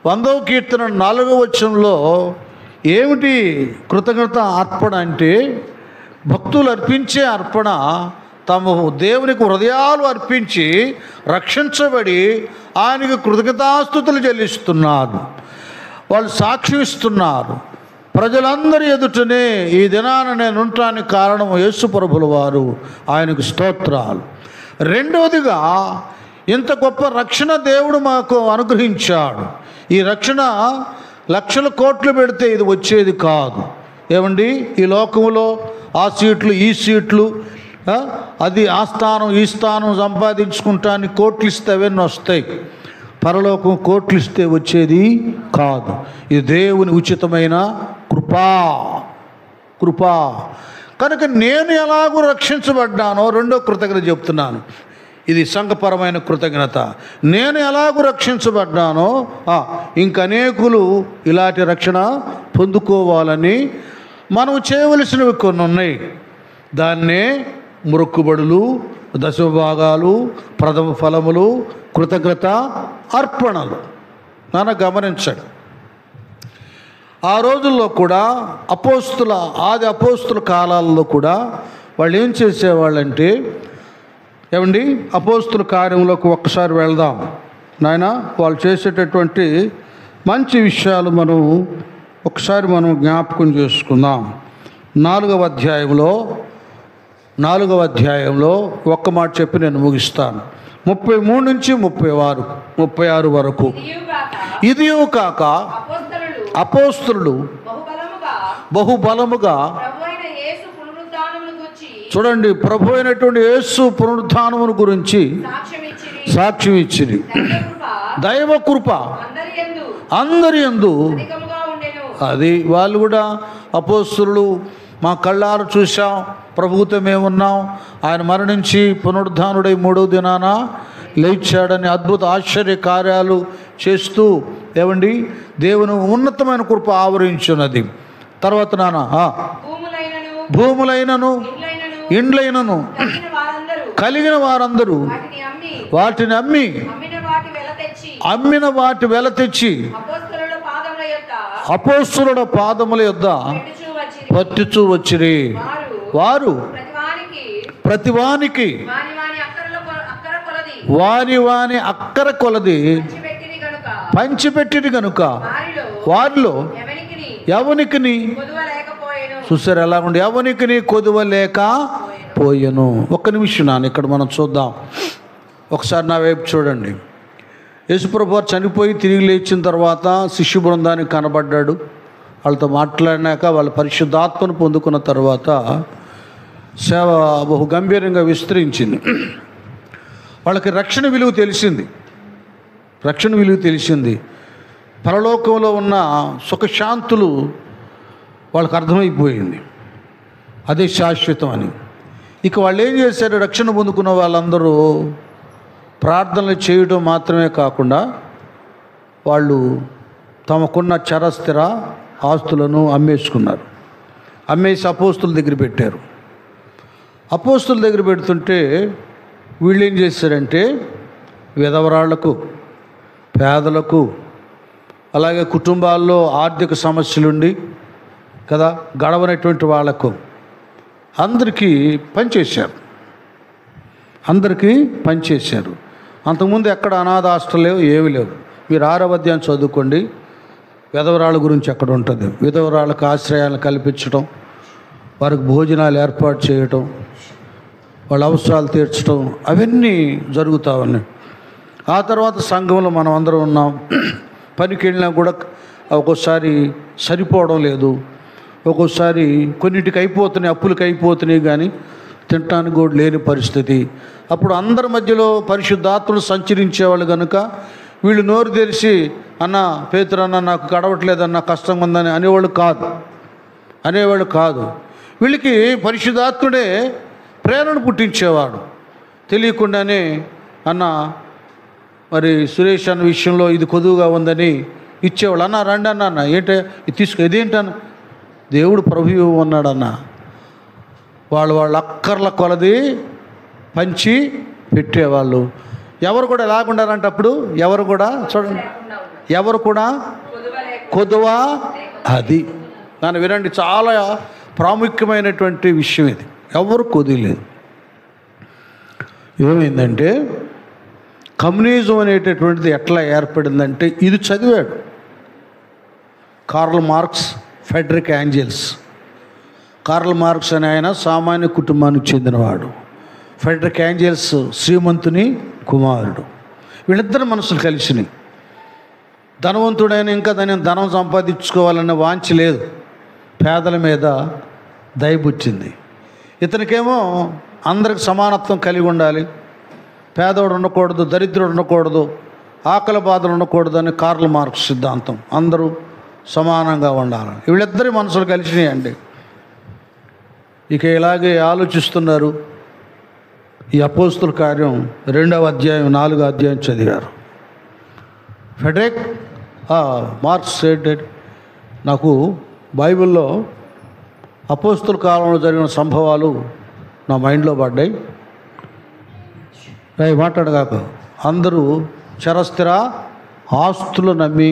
100వ కీర్తన 4వ వచనంలో ఏమిటి కృతజ్ఞత అర్పణ అంటే, భక్తులు అర్పించే అర్పణ తమ దేవునికి హృదయాలు అర్పించి రక్షించబడి ఆయనకు కృతజ్ఞతాస్తుతులు చెల్లిస్తున్నారు. వాళ్ళు సాక్ష్యం ఇస్తున్నారు. ప్రజలందరి ఎదుటనే ఈ దినాన నేను ఉండటానికి కారణం యేసు ప్రభుల వారు, ఆయనకు స్తోత్రాలు. రెండవదిగా, ఇంత గొప్ప రక్షణ దేవుడు మాకు అనుగ్రహించాడు. ఈ రక్షణ లక్షల కోట్లు పెడితే ఇది వచ్చేది కాదు. ఏమండి, ఈ లోకంలో ఆ సీట్లు ఈ సీట్లు, అది ఆ స్థానం ఈ స్థానం సంపాదించుకుంటానికి కోట్లు ఇస్తే అవన్నీ వస్తాయి. పరలోకం కోట్లు ఇస్తే వచ్చేది కాదు. ఇది దేవుని ఉచితమైన కృపా. కనుక నేను ఎలాగూ రక్షించబడ్డానో రెండో కృతజ్ఞత చెప్తున్నాను. ఇది సంఘపరమైన కృతజ్ఞత. నేను ఎలాగూ రక్షించబడ్డానో ఇంకనేకులు ఇలాంటి రక్షణ పొందుకోవాలని మనం చేయవలసినవి కొన్ని ఉన్నాయి. దాన్నే మొక్కుబడులు, దశభాగాలు, ప్రథమ ఫలములు, కృతజ్ఞత అర్పణలు. నాన్న గమనించండి, ఆ రోజుల్లో కూడా ఆది అపోస్తుల కాలాల్లో కూడా వాళ్ళు ఏం చేసేవాళ్ళంటే, ఏమండి అపోస్తుల కార్యంలోకి ఒక్కసారి వెళ్దాం నాయన. వాళ్ళు చేసేటటువంటి మంచి విషయాలు ఒకసారి మనం జ్ఞాపకం చేసుకుందాం. 4వ అధ్యాయంలో ఒక్క మాట చెప్పి నేను ముగిస్తాను. 33 నుంచి 36 వరకు. ఇదియు కాక అపోస్తలులు బహుబలముగా చూడండి, ప్రభు అయినటువంటి యేసు పునరుత్థానమును గురించి సాక్ష్యం ఇచ్చిరి. దైవ కృప అందరి యందు. అది వాళ్ళు కూడా అపోస్తలులు మా కళ్ళారు చూసాం, ప్రభువుతో మేమున్నాం, ఆయన మరణించి పునరుద్ధానుడై 3వ దినాన లేచాడని అద్భుత ఆశ్చర్య కార్యాలు చేస్తూ ఏమండి దేవుని ఉన్నతమైన కృప ఆవరించున్నది. తర్వాత భూములైనను ఇండ్లైనను కలిగిన వారందరూ వాటిని అమ్మిన వాటి వెల తెచ్చి అపోస్తలుల పాదముల యొద్ద పట్టుచూ వచ్చిరి. వారు ప్రతివానికి వాని అక్కర కొలది పంచిపెట్టిరి గనుక వారిలో ఎవనికిని చూసారు ఎలా ఉండి ఎవనికిని కొదువ లేక పోయెను. ఒక్క నిమిషం నాన్న, ఇక్కడ మనం చూద్దాం. ఒకసారి నా వైపు చూడండి. యేసుప్రభు వారు చనిపోయి తిరిగి లేచిన తర్వాత శిష్యు బృందానికి కనబడ్డాడు. వాళ్ళతో మాట్లాడినాక వాళ్ళు పరిశుద్ధాత్మను పొందుకున్న తర్వాత సేవ బహు గంభీరంగా విస్తరించింది. వాళ్ళకి రక్షణ విలువ తెలిసింది. పరలోకంలో ఉన్న సుఖశాంతులు వాళ్ళకి అర్థమైపోయింది, అదే శాశ్వతం అని. ఇక వాళ్ళు ఏం చేశారు, రక్షణ పొందుకున్న వాళ్ళందరూ ప్రార్థనలు చేయడం మాత్రమే కాకుండా వాళ్ళు తమకున్న చరస్థిర ఆస్తులను అమ్మేసుకున్నారు. అమ్మేసి అపోస్తుల దగ్గర పెట్టారు. అపోస్తుల దగ్గర పెడుతుంటే వీళ్ళు ఏం చేశారంటే విధవరాళ్లకు, పేదలకు, అలాగే కుటుంబాల్లో ఆర్థిక సమస్యలుండి కదా గడవనటువంటి వాళ్లకు అందరికీ పనిచేశారు. అంతకుముందు ఎక్కడ అనాథ హాస్టల్ లేవు, ఏమీ లేవు. మీరు 6వ అధ్యాయం చదువుకోండి, విధవరాళ్ళ గురించి అక్కడ ఉంటుంది. విధవరాళ్ళకు ఆశ్రయాలను కల్పించడం, వారికి భోజనాలు ఏర్పాటు చేయటం, వాళ్ళ అవసరాలు తీర్చడం, అవన్నీ జరుగుతూ ఉన్నాయి. ఆ తర్వాత సంఘంలో మనం అందరం ఉన్నాం. పనికి వెళ్ళినా కూడా ఒక్కోసారి సరిపోవడం లేదు, ఒక్కోసారి కొన్నిటికి అయిపోతున్నాయి, అప్పులకి అయిపోతున్నాయి, కానీ తినటానికి కూడా లేని పరిస్థితి. అప్పుడు అందరి మధ్యలో పరిశుద్ధాత్మలు సంచరించేవాళ్ళు కనుక వీళ్ళు నోరు తెరిచి అన్న పేతురన్న నాకు గడవట్లేదన్న కష్టంగా ఉందని అనేవాళ్ళు కాదు. వీళ్ళకి పరిశుద్ధాత్ముడే ప్రేరణ పుట్టించేవాడు. తెలియకుండానే అన్న మరి సురేష్ అన్న విషయంలో ఇది కొదువుగా ఉందని ఇచ్చేవాళ్ళు. అన్న రండి అన్న ఏంటే ఇది తీసుకో, ఇదేంటన్న దేవుడు ప్రభువు ఉన్నాడన్న. వాళ్ళ అక్కర్ల కొలది పంచి పెట్టేవాళ్ళు. ఎవరు కూడా ఎలాగుండాలంటే అప్పుడు ఎవరు కూడా చూడండి, ఎవరు కూడా కొదువ. అది దాన్ని వినండి, చాలా ప్రాముఖ్యమైనటువంటి విషయం ఇది. ఎవరు కొదిలేదు. ఏమైందంటే కమ్యూనిజం అనేటటువంటిది ఎట్లా ఏర్పడిందంటే ఇది చదివాడు Karl Marx, Friedrich Engels. Karl Marx అనే ఆయన సామాన్య కుటుంబానికి చెందినవాడు. ఫ్రెడరిక్ ఏంజెల్స్ శ్రీమంతుని కుమారుడు. వీళ్ళిద్దరు మనసులు కలిసినాయి. ధనవంతుడైన ఇంకా ధనం సంపాదించుకోవాలనే వాంఛ లేదు, పేదల మీద దయబుచ్చింది. ఇతనికేమో అందరికి సమానత్వం కలిగి ఉండాలి, పేదవాడు ఉండకూడదు, దరిద్రుడు ఉండకూడదు, ఆకలి బాధలు ఉండకూడదు అని కార్ల్ మార్క్స్ సిద్ధాంతం. అందరూ సమానంగా ఉండాలి. వీళ్ళిద్దరి మనసులు కలిసినాయండి. ఇక ఇలాగే ఆలోచిస్తున్నారు. ఈ అపోస్తుల కార్యం 2వ అధ్యాయం 4వ అధ్యాయం చదివారు. ఫెడరిక్ మార్క్స్ సెడ్, నాకు బైబిల్లో అపోస్తుల కాలంలో జరిగిన సంభవాలు నా మైండ్లో పడ్డాయి. మాట్లాడగాక అందరూ చరస్థిర ఆస్తులు నమ్మి,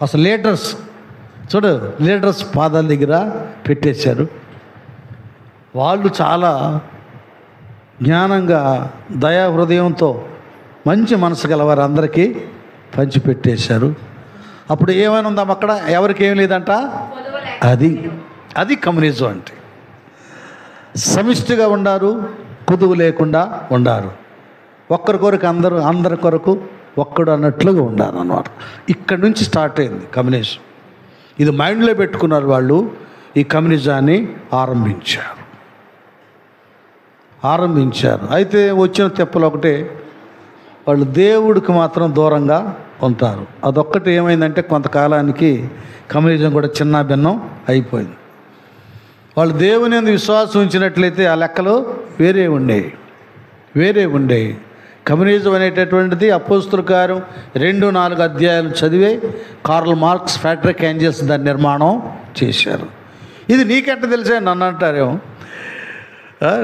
అసలు లీడర్స్ పాదాల దగ్గర పెట్టేశారు. వాళ్ళు చాలా జ్ఞానంగా దయా హృదయంతో మంచి మనసు గలవారు అందరికీ పంచిపెట్టేశారు. అప్పుడు ఏమైనా ఉందాం అక్కడ? ఎవరికి ఏం లేదంట. అది కమ్యూనిజం అంటే. సమిష్టిగా ఉండారు, కుదువు లేకుండా ఉండారు. ఒక్కరి కొరకు అందరి కొరకు ఒక్కడు అన్నట్లుగా ఉండారు అన్నమాట. ఇక్కడి నుంచి స్టార్ట్ అయింది కమ్యూనిజం. ఇది మైండ్లో పెట్టుకున్నారు వాళ్ళు. ఈ కమ్యూనిజాన్ని ఆరంభించారు. అయితే వచ్చిన తెప్పలు ఒకటే, వాళ్ళు దేవుడికి మాత్రం దూరంగా ఉంటారు. అదొక్కటి ఏమైందంటే కొంతకాలానికి కమ్యూనిజం కూడా చిన్న భిన్నం అయిపోయింది. వాళ్ళు దేవుని యందు విశ్వాసం ఉంచినట్లయితే ఆ లెక్కలు వేరే ఉండేవి. కమ్యూనిజం అనేటటువంటిది అపోస్తుల కార్యం 2-4 అధ్యాయాలు చదివే కార్ల్ మార్క్స్, ఫ్రెడరిక్ ఏంజెల్స్ దాని నిర్మాణం చేశారు. ఇది నీకెంట తెలిసే నన్ను అంటారేమో.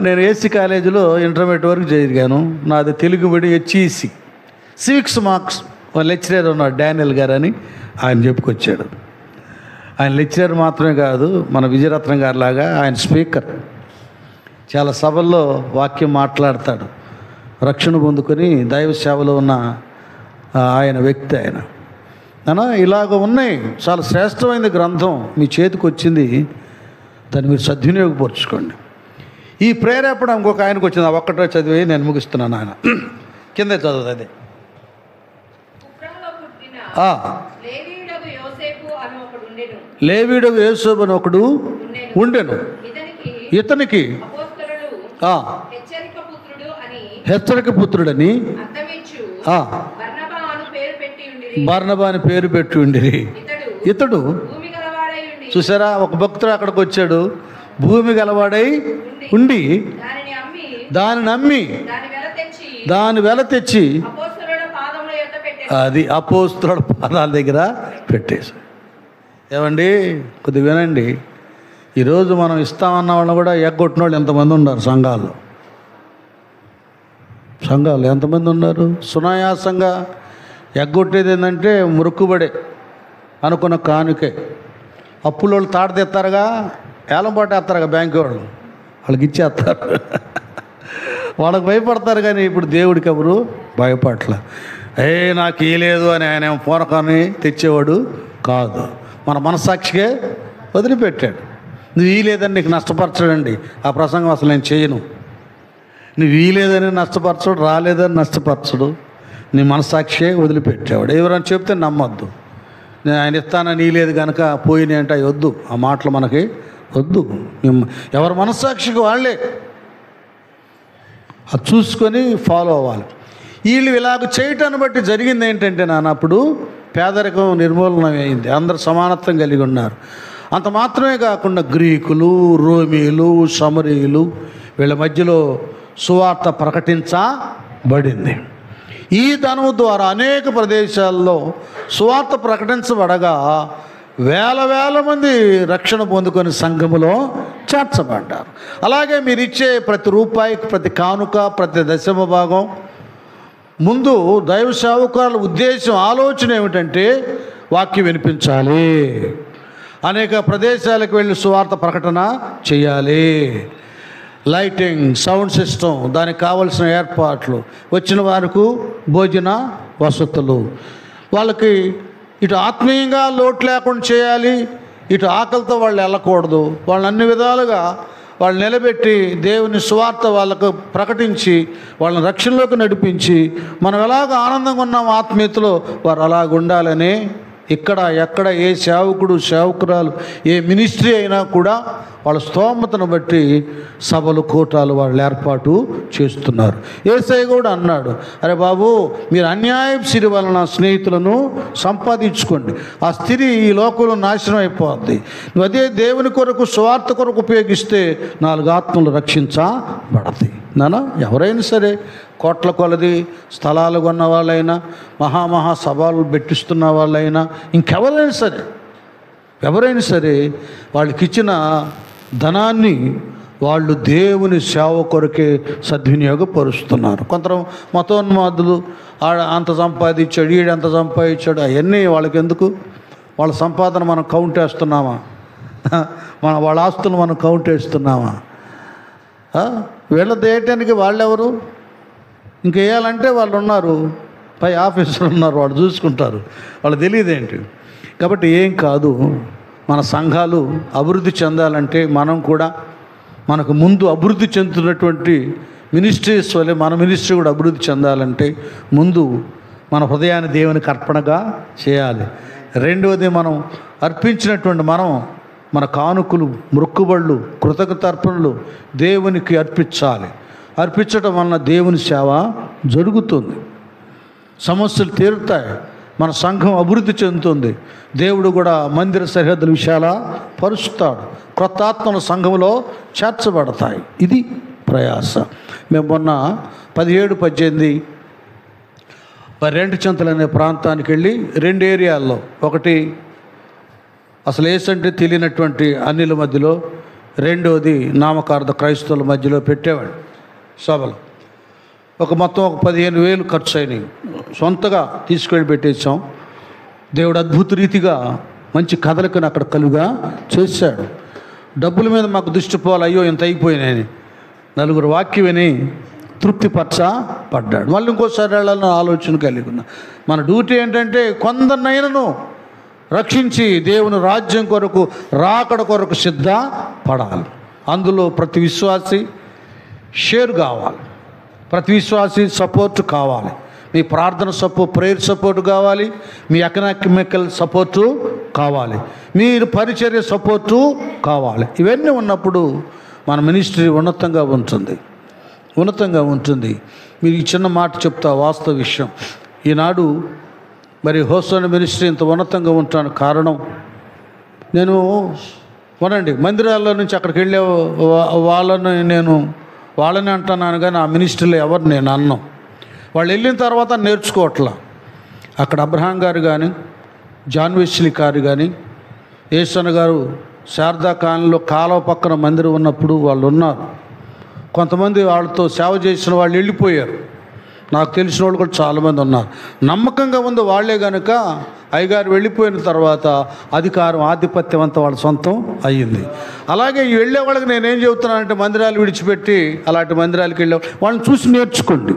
నేను ఏసీ కాలేజీలో ఇంటర్మీడియట్ వరకు చదివాను. నాది Telugu medium HEC. Civics marks lecturer ఉన్నాడు డానియల్ గారు అని, ఆయన చెప్పుకొచ్చాడు. ఆయన లెక్చరర్ మాత్రమే కాదు, మన విజయరత్నం గారి లాగా ఆయన స్పీకర్. చాలా సభల్లో వాక్యం మాట్లాడతాడు. రక్షణ పొందుకొని దైవ సేవలో ఉన్న ఆయన వ్యక్తి ఆయన. ఇలాగ ఉన్నాయి. చాలా శ్రేష్టమైన గ్రంథం మీ చేతికి వచ్చింది, దాన్ని మీరు సద్వినియోగపరుచుకోండి. ఈ ప్రేరేపణ ఇంకొక ఆయనకు వచ్చింది. ఒక్కటో చదివి నేను ముగిస్తున్నాను. ఆయన కిందే చదువు. అదే లేవీయుడగు యోసేపు అని ఒకడు ఉండెను. ఇతనికి హెచ్చరిక పుత్రుడని బర్నబా అని పేరు పెట్టి ఉండిరి. ఇతడు చూసారా, ఒక భక్తుడు అక్కడికి వచ్చాడు, భూమి గలవాడై ఉండి దానిని అమ్మి దాని వెల తెచ్చి అది అపోస్తలుల పాదాల దగ్గర పెట్టేసి. ఏమండి, కొద్దిగా వినండి. ఈరోజు మనం ఇస్తామన్న వాళ్ళు కూడా ఎగ్గొట్టిన వాళ్ళు ఎంతమంది ఉన్నారు సంఘాలు ఎంతమంది ఉన్నారు? సునాయాసంగా ఎగ్గొట్టేది ఏంటంటే మురుక్కుబడే అనుకున్న కానుకే. అప్పుల వాళ్ళు తాడతెత్తారుగా, ఏలంపాటు వేస్తారుగా బ్యాంకు వాళ్ళకి ఇచ్చేస్తారు. వాళ్ళకి భయపడతారు. కానీ ఇప్పుడు దేవుడికి ఎవరు భయపడలే. నాకు ఇయ్యలేదు అని ఆయన పూనకాన్ని తెచ్చేవాడు కాదు. మన మనస్సాక్షికే వదిలిపెట్టాడు. నువ్వు ఇయ్యలేదని నీకు నష్టపరచడండి ఆ ప్రసంగం అసలు నేను చేయను. నువ్వు ఇయ్యలేదని నష్టపరచడు, రాలేదని నష్టపరచడు. నీ మనస్సాక్షియే వదిలిపెట్టేవాడు. ఎవరైనా చెప్తే నమ్మొద్దు. నేను ఆయన ఇస్తానని ఇయ్యలేదు కనుక పోయినాయి అంటే అవి వద్దు. ఆ మాటలు మనకి వద్దు. ఎవరి మనస్సాక్షికి వాళ్ళే అది చూసుకొని ఫాలో అవ్వాలి. వీళ్ళు ఇలాగ చేయటాన్ని బట్టి జరిగింది ఏంటంటే అప్పుడు పేదరికం నిర్మూలన అయింది. అందరు సమానత్వం కలిగి ఉన్నారు. అంత మాత్రమే కాకుండా గ్రీకులు, రోమీలు, సమరీయులు వీళ్ళ మధ్యలో సువార్త ప్రకటించబడింది. ఈ ధనము ద్వారా అనేక ప్రదేశాల్లో సువార్త ప్రకటించబడగా వేల మంది రక్షణ పొందుకొని సంఘములో చేర్చబడ్డారు. అలాగే మీరు ఇచ్చే ప్రతి రూపాయికి, ప్రతి కానుక, ప్రతి దశమ భాగం ముందు దైవ సేవకుల ఉద్దేశం, ఆలోచన ఏమిటంటే వాక్యం వినిపించాలి, అనేక ప్రదేశాలకు వెళ్ళి సువార్త ప్రకటన చేయాలి, లైటింగ్, సౌండ్ సిస్టమ్, దానికి కావలసిన ఏర్పాట్లు, వచ్చిన వారికి భోజన వసతులు, వాళ్ళకి ఇటు ఆత్మీయంగా లోటు లేకుండా చేయాలి, ఇటు ఆకలితో వాళ్ళు వెళ్ళకూడదు. వాళ్ళని అన్ని విధాలుగా వాళ్ళు నిలబెట్టి దేవుని సువార్త వాళ్ళకు ప్రకటించి వాళ్ళని రక్షణలోకి నడిపించి మనం ఎలాగ ఆనందంగా ఉన్నాం ఆత్మీయతలో వారు అలాగ ఉండాలని ఎక్కడ ఏ సేవకుడు, సేవకురాలు, ఏ మినిస్ట్రీ అయినా కూడా వాళ్ళ స్తోమతను బట్టి సభలు కూటాలు వాళ్ళు ఏర్పాటు చేస్తున్నారు. యేసయ్య కూడా అన్నాడు, అరే బాబు, మీరు అన్యాయపు సిరి వలన స్నేహితులను సంపాదించుకోండి, ఆ స్త్రీ ఈ లోకంలో నాశనం అయిపోద్ది. నువ్వు అదే దేవుని కొరకు స్వార్థ కొరకు ఉపయోగిస్తే 4 ఆత్మలు రక్షించబడతాయి. నానా ఎవరైనా సరే, కోట్ల కొలది స్థలాలు కొన్న వాళ్ళైనా, మహా సభలు పెట్టిస్తున్న వాళ్ళైనా, ఎవరైనా సరే వాళ్ళకి ఇచ్చిన ధనాన్ని వాళ్ళు దేవుని సేవ కొరకే సద్వినియోగపరుస్తున్నారు. కొందరు మతోన్మాదులు అంత సంపాదించాడు, ఈడంత సంపాదించాడు, అవన్నీ వాళ్ళకి ఎందుకు? వాళ్ళ సంపాదన మనం కౌంట్ వేస్తున్నామా? వాళ్ళ ఆస్తులు మనం కౌంట్ వేస్తున్నామా? వీళ్ళ దేయటానికి వాళ్ళెవరు? ఇంకేయాలంటే వాళ్ళు ఉన్నారు, పై ఆఫీసర్లు ఉన్నారు, వాళ్ళు చూసుకుంటారు, వాళ్ళు తెలియదేంటి. కాబట్టి ఏం కాదు, మన సంఘాలు అభివృద్ధి చెందాలంటే మనం కూడా మనకు ముందు అభివృద్ధి చెందుతున్నటువంటి మినిస్ట్రీస్ వల్లే మన మినిస్ట్రీ కూడా అభివృద్ధి చెందాలంటే ముందు మన హృదయాన్ని దేవునికి అర్పణగా చేయాలి. రెండవది, మనం అర్పించినటువంటి మన కానుకలు, మొక్కుబళ్ళు, కృతజ్ఞతార్పణలు దేవునికి అర్పించాలి. అర్పించడం వలన దేవుని సేవ జరుగుతుంది, సమస్యలు తీరుతాయి, మన సంఘం అభివృద్ధి చెందుతుంది, దేవుడు కూడా మందిర సరిహద్దుల విషయాల పరుస్తాడు, క్రొత్త ఆత్మల సంఘంలో చేర్చబడతాయి. ఇది ప్రయాస. మేము మొన్న 17, 18 2 చింతలు అనే ప్రాంతానికి వెళ్ళి 2 ఏరియాల్లో, ఒకటి అసలు ఏసంటే తెలియనటువంటి అన్యుల మధ్యలో, రెండవది నామకార్థ క్రైస్తవుల మధ్యలో పెట్టేవాడు సభలు. మొత్తం 15,000 ఖర్చు అయినాయి. సొంతగా తీసుకెళ్ళి పెట్టేసాం. దేవుడు అద్భుత రీతిగా మంచి కథలకని అక్కడ కలుగా చేశాడు. డబ్బుల మీద మాకు దృష్టి పోవాలి, అయ్యో ఇంత అయిపోయినాయని. 4 వాక్యం విని తృప్తిపరచబడ్డాడు. మళ్ళీ ఇంకోసారి వెళ్ళాలని ఆలోచన కలిగి ఉన్నా. మన డ్యూటీ ఏంటంటే కొందరినైనను రక్షించి దేవుని రాజ్యం కొరకు, రాకడ కొరకు సిద్ధపడాలి. అందులో ప్రతి విశ్వాసి షేర్ కావాలి, ప్రతి విశ్వాసి సపోర్ట్ కావాలి. మీ ప్రార్థన ప్రేయర్ సపోర్ట్ కావాలి, మీ ఎకనామికల్ సపోర్టు కావాలి, మీరు పరిచర్య సపోర్టు కావాలి. ఇవన్నీ ఉన్నప్పుడు మన మినిస్ట్రీ ఉన్నతంగా ఉంటుంది. మీరు ఈ చిన్న మాట చెప్తా, వాస్తవ విషయం. ఈనాడు మరి హోసన్ మినిస్ట్రీ ఇంత ఉన్నతంగా ఉంటాను కారణం, నేను మందిరాల్లో నుంచి అక్కడికి వెళ్ళే వాళ్ళని అంటున్నాను, కానీ ఆ మినిస్ట్రీలో ఎవరు నేను అన్నాం. వాళ్ళు వెళ్ళిన తర్వాత నేర్చుకోవట్లా. అక్కడ అబ్రహాం గారు కానీ, జాన్ వెస్లీ గారు కానీ, యేసన్న గారు శారదా కాలనీలో కాలువ పక్కన మందిరం ఉన్నప్పుడు వాళ్ళు ఉన్నారు. కొంతమంది వాళ్ళతో సేవ చేసిన వాళ్ళు వెళ్ళిపోయారు. నాకు తెలిసిన వాళ్ళు కూడా చాలామంది ఉన్నారు. నమ్మకంగా ఉంది వాళ్ళే కనుక అయ్యగారు వెళ్ళిపోయిన తర్వాత అధికారం, ఆధిపత్యం అంతా వాళ్ళ సొంతం అయ్యింది. అలాగే వెళ్ళే వాళ్ళకి నేనేం చెబుతున్నానంటే, మందిరాలు విడిచిపెట్టి అలాంటి మందిరాలకు వెళ్ళే వాళ్ళని చూసి నేర్చుకోండి.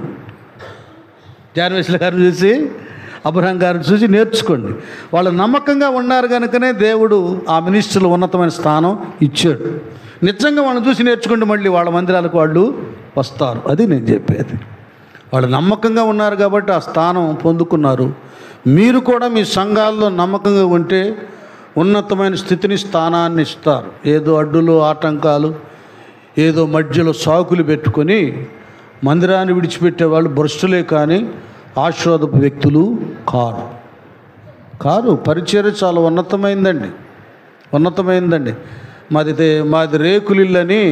జాన్ వెస్లీ గారిని చూసి, అబ్రహాం గారిని చూసి నేర్చుకోండి. వాళ్ళు నమ్మకంగా ఉన్నారు కనుకనే దేవుడు ఆ మినిస్ట్రీలో ఉన్నతమైన స్థానం ఇచ్చాడు. నిజంగా వాళ్ళని చూసి నేర్చుకోండి, మళ్ళీ వాళ్ళ మందిరాలకు వాళ్ళు వస్తారు. అది నేను చెప్పేది. వాళ్ళు నమ్మకంగా ఉన్నారు కాబట్టి ఆ స్థానం పొందుకున్నారు. మీరు కూడా మీ సంఘాల్లో నమ్మకంగా ఉంటే ఉన్నతమైన స్థితిని, స్థానాన్ని ఇస్తారు. ఏదో అడ్డులు, ఆటంకాలు, ఏదో మధ్యలో సాకులు పెట్టుకొని మందిరాన్ని విడిచిపెట్టేవాళ్ళు భ్రష్టులే కానీ ఆశీర్వాదపు వ్యక్తులు కారు. పరిచర్య చాలా ఉన్నతమైందండి. మాది రేకులిల్లని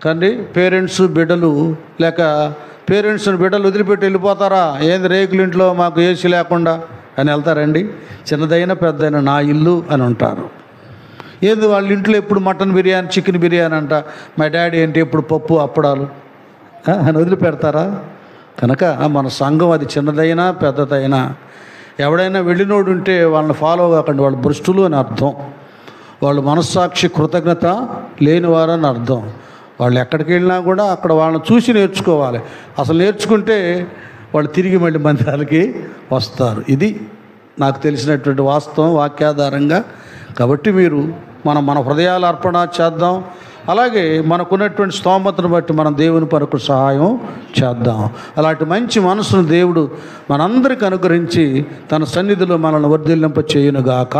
కండి. పేరెంట్స్ బిడ్డలు లేక పేరెంట్స్ని బిడ్డలు వదిలిపెట్టి వెళ్ళిపోతారా? ఏంది రేకుల ఇంట్లో మాకు ఏసీ లేకుండా అని వెళ్తారండి? చిన్నదైనా పెద్దదైనా నా ఇల్లు అని ఉంటారు. ఏంది వాళ్ళ ఇంట్లో ఎప్పుడు మటన్ బిర్యానీ, చికెన్ బిర్యానీ అంట, మా డాడీ ఏంటి ఎప్పుడు పప్పు అప్పడాలు అని వదిలిపెడతారా? కనుక మన సంఘం అది చిన్నదైనా పెద్దదైనా ఎవడైనా వెళ్ళినోడు ఉంటే వాళ్ళని ఫాలో కాకండి. వాళ్ళు భ్రష్టులు అని అర్థం. వాళ్ళు మనస్సాక్షి, కృతజ్ఞత లేనివారని అర్థం. వాళ్ళు ఎక్కడికి వెళ్ళినా కూడా అక్కడ వాళ్ళని చూసి నేర్చుకోవాలి. అసలు నేర్చుకుంటే వాళ్ళు తిరిగి మళ్ళీ మందిరాలకి వస్తారు. ఇది నాకు తెలిసినటువంటి వాస్తవం వాక్యాధారంగా. కాబట్టి మీరు మన హృదయాల అర్పణ చేద్దాం. అలాగే మనకున్నటువంటి స్తోమతను బట్టి మనం దేవుని కొరకు సహాయం చేద్దాం. అలాంటి మంచి మనసును దేవుడు మనందరికీ అనుగ్రహించి తన సన్నిధిలో మనల్ని వర్ధిల్లింప చేయునుగాక.